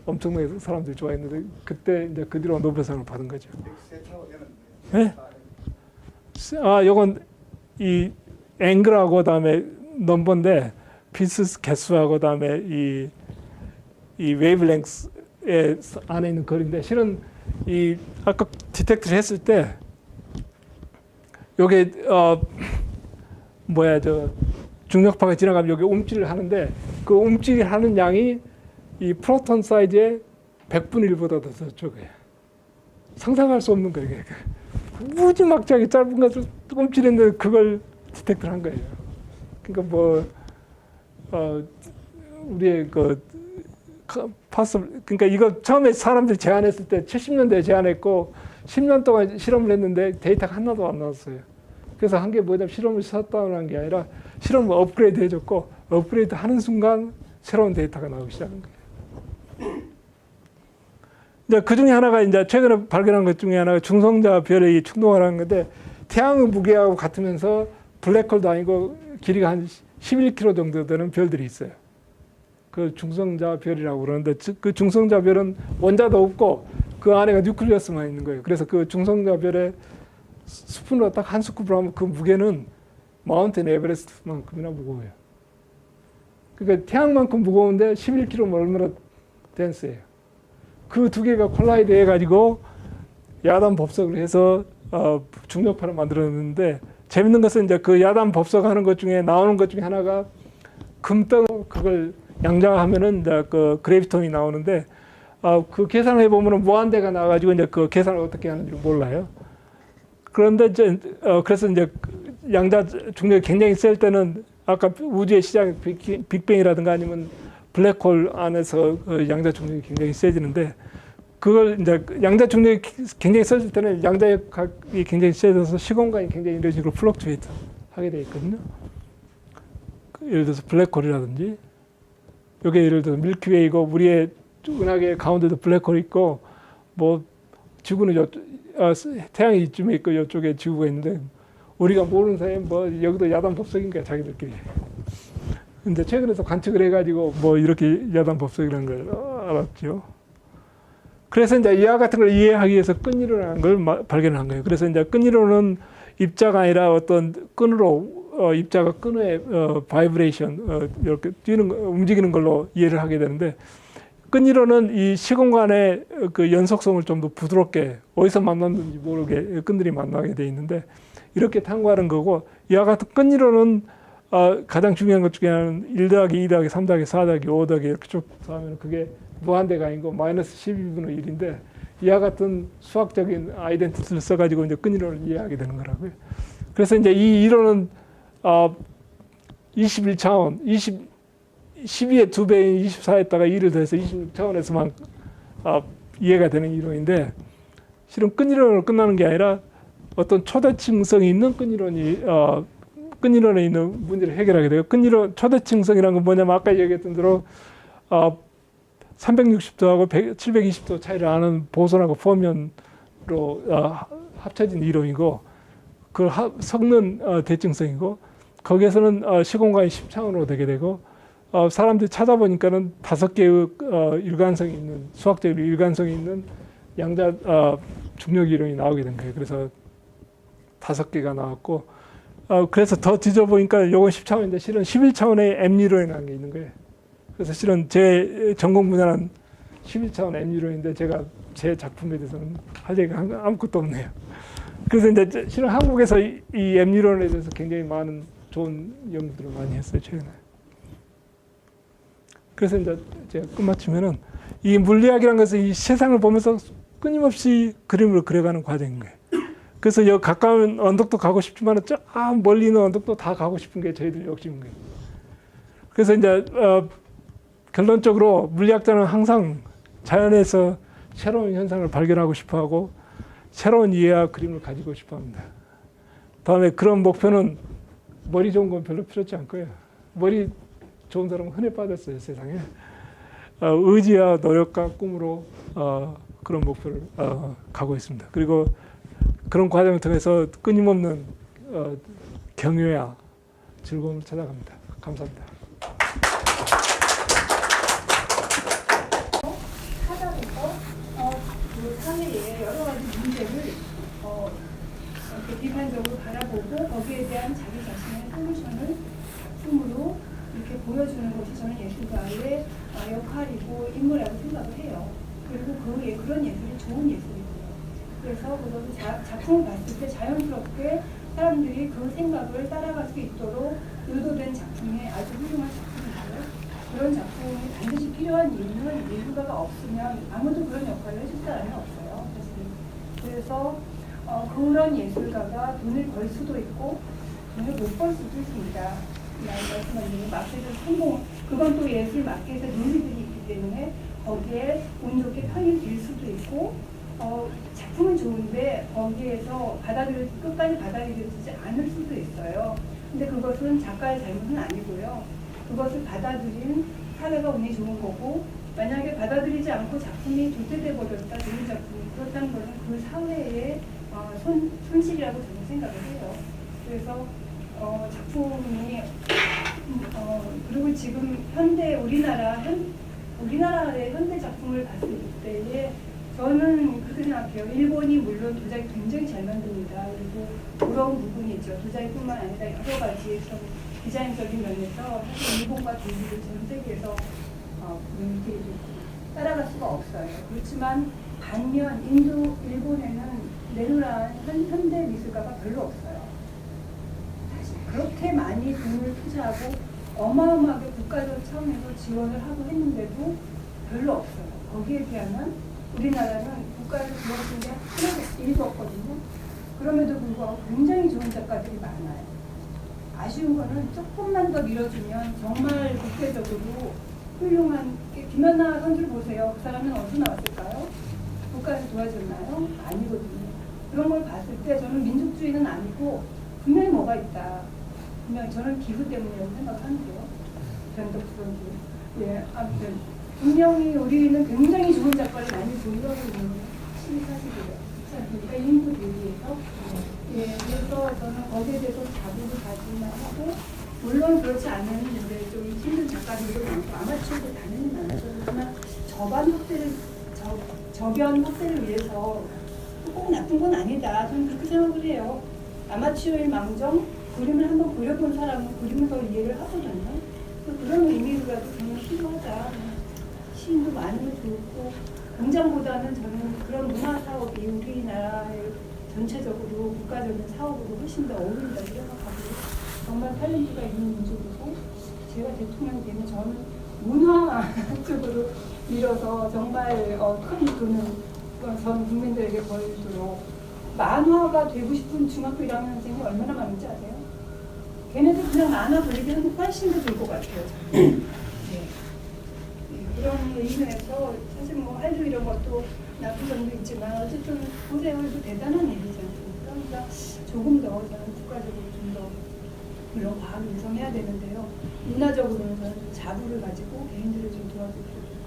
엄청나게 사람들이 좋아했는데 그때 이제 그 뒤로 노벨상을 받은 거죠. 네? 요건 이 앵글하고 그다음에 넘버인데 피스 개수하고 그다음에 이 웨이브랭스의 안에 있는 거리인데 실은 이 아까 디텍트를 했을 때 요게 중력파가 지나가면 여기 움찔을 하는데 그 움찔을 하는 양이 이 프로톤 사이즈의 100분의 1보다 더 적어요. 상상할 수 없는 거예요. 무지막지하게 짧은 것을 움찔했는데 그걸 디텍트를 한 거예요. 그러니까 우리의 그러니까 이거 처음에 사람들이 제안했을 때 70년대에 제안했고 10년 동안 실험을 했는데 데이터가 하나도 안 나왔어요. 그래서 한 게 뭐냐면 실험을 셧다운한 게 아니라 실험을 업그레이드 해줬고 업그레이드 하는 순간 새로운 데이터가 나오기 시작한 거예요. 이제 그 중에 하나가 이제 최근에 발견한 것 중에 하나가 중성자 별의 충동이라는 건데 태양의 무게하고 같으면서 블랙홀도 아니고 길이가 한 11km 정도 되는 별들이 있어요. 그 중성자 별이라고 그러는데 그 중성자 별은 원자도 없고 그 안에가 뉴클리어스만 있는 거예요. 그래서 그 중성자 별의 스푼으로 딱 한 스쿱을 하면 그 무게는 마운틴 에베레스트만큼이나 무거워요. 그러니까 태양만큼 무거운데 11kg면 얼마나 덴스해요. 그 두 개가 콜라이드 해가지고 야단 법석을 해서 중력파를 만들었는데 재밌는 것은 이제 그 야단 법석하는 것 중에 나오는 것 중에 하나가 금덩 그걸 양자하면은 이제 그 그래비톤이 나오는데 그 계산을 해보면은 무한대가 나와가지고 이제 그 계산을 어떻게 하는지 몰라요. 그런데 이제 그래서 이제 양자 중력이 굉장히 셀 때는 아까 우주의 시작 빅뱅이라든가 아니면 블랙홀 안에서 양자 중력이 굉장히 세지는데 그걸 이제 양자 중력이 굉장히 세질 때는 양자역학이 굉장히 세져서 시공간이 굉장히 이런 식으로 플럭추에이트 하게 돼 있거든요. 예를 들어서 블랙홀이라든지 이게 예를 들어서 밀키웨이고 우리의 은하계 가운데도 블랙홀이 있고 뭐 지구는 태양이 이쯤에 있고 이쪽에 지구가 있는데 우리가 모르는 사이에 뭐 여기도 야단 법석인가 자기들끼리. 근데 최근에서 관측을 해가지고 뭐 이렇게 야단 법석이라는 걸 알았죠. 그래서 이제 이와 같은 걸 이해하기 위해서 끈이론이라는 걸 발견한 거예요. 그래서 이제 끈이론은 입자가 아니라 어떤 끈으로 입자가 끈의 바이브레이션 이렇게 움직이는 걸로 이해를 하게 되는데 끈이론은 이 시공간의 그 연속성을 좀 더 부드럽게 어디서 만났는지 모르게 끈들이 만나게 돼 있는데 이렇게 탐구하는 거고 이와 같은 끈이론은 가장 중요한 것 중에 하나는 1 더하기 2 더하기 3 더하기 4 더하기 5 더하기 이렇게 쭉 하면 그게 무한대가 아니고 마이너스 12분의 1인데 이와 같은 수학적인 아이덴티티를 써가지고 이제 끈이론을 이해하게 되는 거라고요. 그래서 이제 이 이론은 21차원, 12의 2배인 24에다가 2를 더해서 26차원에서만 이해가 되는 이론인데 실은 끈이론으로 끝나는 게 아니라 어떤 초대칭성이 있는 끈이론에 있는 문제를 해결하게 돼요. 끈이론 초대칭성이라는 건 뭐냐면 아까 얘기했던 대로 360도하고 720도 차이를 아는 보선하고 포면으로 합쳐진 이론이고 그걸 섞는 대칭성이고 거기에서는 시공간이 10차원으로 되게 되고 사람들이 찾아보니까는 5개의 일관성이 있는 수학적으로 일관성이 있는 양자 중력 이론이 나오게 된 거예요. 그래서 5개가 나왔고 그래서 더 뒤져보니까 이건 10차원인데 실은 11차원의 M이론이라는 게 있는 거예요. 그래서 실은 제 전공 분야는 11차원 M이론인데 제가 제 작품에 대해서는 할 얘기가 아무것도 없네요. 그래서 이제 실은 한국에서 이 M이론에 대해서 굉장히 많은 좋은 연구들을 많이 했어요, 최근에. 그래서 이제 제가 끝마치면은 이 물리학이라는 것은 이 세상을 보면서 끊임없이 그림을 그려가는 과정인 거예요. 그래서 여 가까운 언덕도 가고 싶지만 저 멀리 있는 언덕도 다 가고 싶은 게 저희들 욕심인 거예요. 그래서 이제 결론적으로 물리학자는 항상 자연에서 새로운 현상을 발견하고 싶어하고 새로운 이해와 그림을 가지고 싶어합니다. 다음에 그런 목표는 머리 좋은 건 별로 필요치 않고요. 머리 좋은 사람은 흔해 빠졌어요, 세상에. 의지와 노력과 꿈으로 그런 목표를 가고 있습니다. 그리고 그런 과정을 통해서 끊임없는 경외와 즐거움을 찾아갑니다. 감사합니다. 하다보고 그 사회의 여러 가지 문제를 이렇게 비판적으로 바라보고 거기에 대한 자기 자신의 솔루션을 작품으로 이렇게 보여주는 것이 저는 예술가의 역할이고 임무라고 생각을 해요. 그리고 그런 예술이 좋은 예술이고요. 그래서 그것을 작품을 봤을 때 자연스럽게 사람들이 그 생각을 따라갈 수 있도록 의도된 작품이 아주 훌륭한 작품이고요. 그런 작품이 반드시 필요한 이유는 예술가가 없으면 아무도 그런 역할을 해줄 사람이 없어요. 사실. 그래서 그런 예술가가 돈을 벌 수도 있고 돈을 못 벌 수도 있습니다. 말씀하신 마켓에서 성공, 그건 또 예술 마켓의 논리들이 있기 때문에 거기에 운 좋게 편이 될 수도 있고 작품은 좋은데 거기에서 끝까지 받아들여지지 않을 수도 있어요. 근데 그것은 작가의 잘못은 아니고요. 그것을 받아들인 사회가 운이 좋은 거고, 만약에 받아들이지 않고 작품이 도태돼 버렸다, 좋은 작품이 그렇다는 것은 그 사회의 손실이라고 저는 생각을 해요. 그래서 작품이 그리고 지금 우리나라의 현대 작품을 봤을 때에 저는 그렇게 생각해요. 일본이 물론 도자기 굉장히 잘 만듭니다. 그리고 부러운 부분이 있죠. 도자기뿐만 아니라 여러 가지 좀 디자인적인 면에서 사실 일본과 독일은 전 세계에서 따라갈 수가 없어요. 그렇지만 반면 일본에는 내놓은 현대 미술가가 별로 없어요. 사실 그렇게 많이 돈을 투자하고 어마어마하게 국가적 차원에서 지원을 하고 했는데도 별로 없어요. 거기에 비하면 우리나라는 국가에서 도와준 게 하나도 일도 없거든요. 그럼에도 불구하고 굉장히 좋은 작가들이 많아요. 아쉬운 거는 조금만 더 밀어주면 정말 국제적으로 훌륭한 김연아 선수를 보세요. 그 사람은 어디서 나왔을까요? 국가에서 도와줬나요? 아니거든요. 그런 걸 봤을 때 저는 민족주의는 아니고 분명히 뭐가 있다. 분명 저는 기후 때문이라고 생각하는데요. 변덕 선수. 예, 아무튼 분명히 우리는 굉장히 좋은 작가를 많이 보유하고 있는 것이 사실이에요. 그러니까 인구 대비해서. 예, 그래서 저는 거기에 대해서 자부를 가지만 하고, 물론 그렇지 않은 이제 좀 힘든 작가들도 많고 아마추어도 당연히 많죠. 그렇지만 저변 확대를 위해서 꼭 나쁜 건 아니다. 저는 그렇게 생각을 해요. 아마추어일 망정 그림을 한번 그려본 사람은 그림을 더 이해를 하거든요. 그런 의미로라도 저는 필요하다. 시인도 많으면 좋고, 공장보다는 저는 그런 문화 사업이 우리나라의 전체적으로 국가적인 사업으로 훨씬 더 어울린다고 생각하고, 정말 탤런트가 있는 민족이고, 제가 대통령이 되면 저는 문화 쪽으로 밀어서 정말 큰 돈을 전 국민들에게 벌도록, 만화가 되고 싶은 중학교 1학년 학생이 얼마나 많은지 아세요? 걔네들 그냥 만화 그리기 하는 훨씬 더 좋을 것 같아요. 네. 그런 의미에서 사실 뭐 한류 이런 것도 나쁜 점도 있지만 어쨌든 보세요. 이거 대단한 일이지 않습니까? 그러니까 조금 더 저는 국가적으로 좀 더 물론 과학을 유성해야 되는데요. 문화적으로는 저는 자부를 가지고 개인들을 좀 도와줄 필요가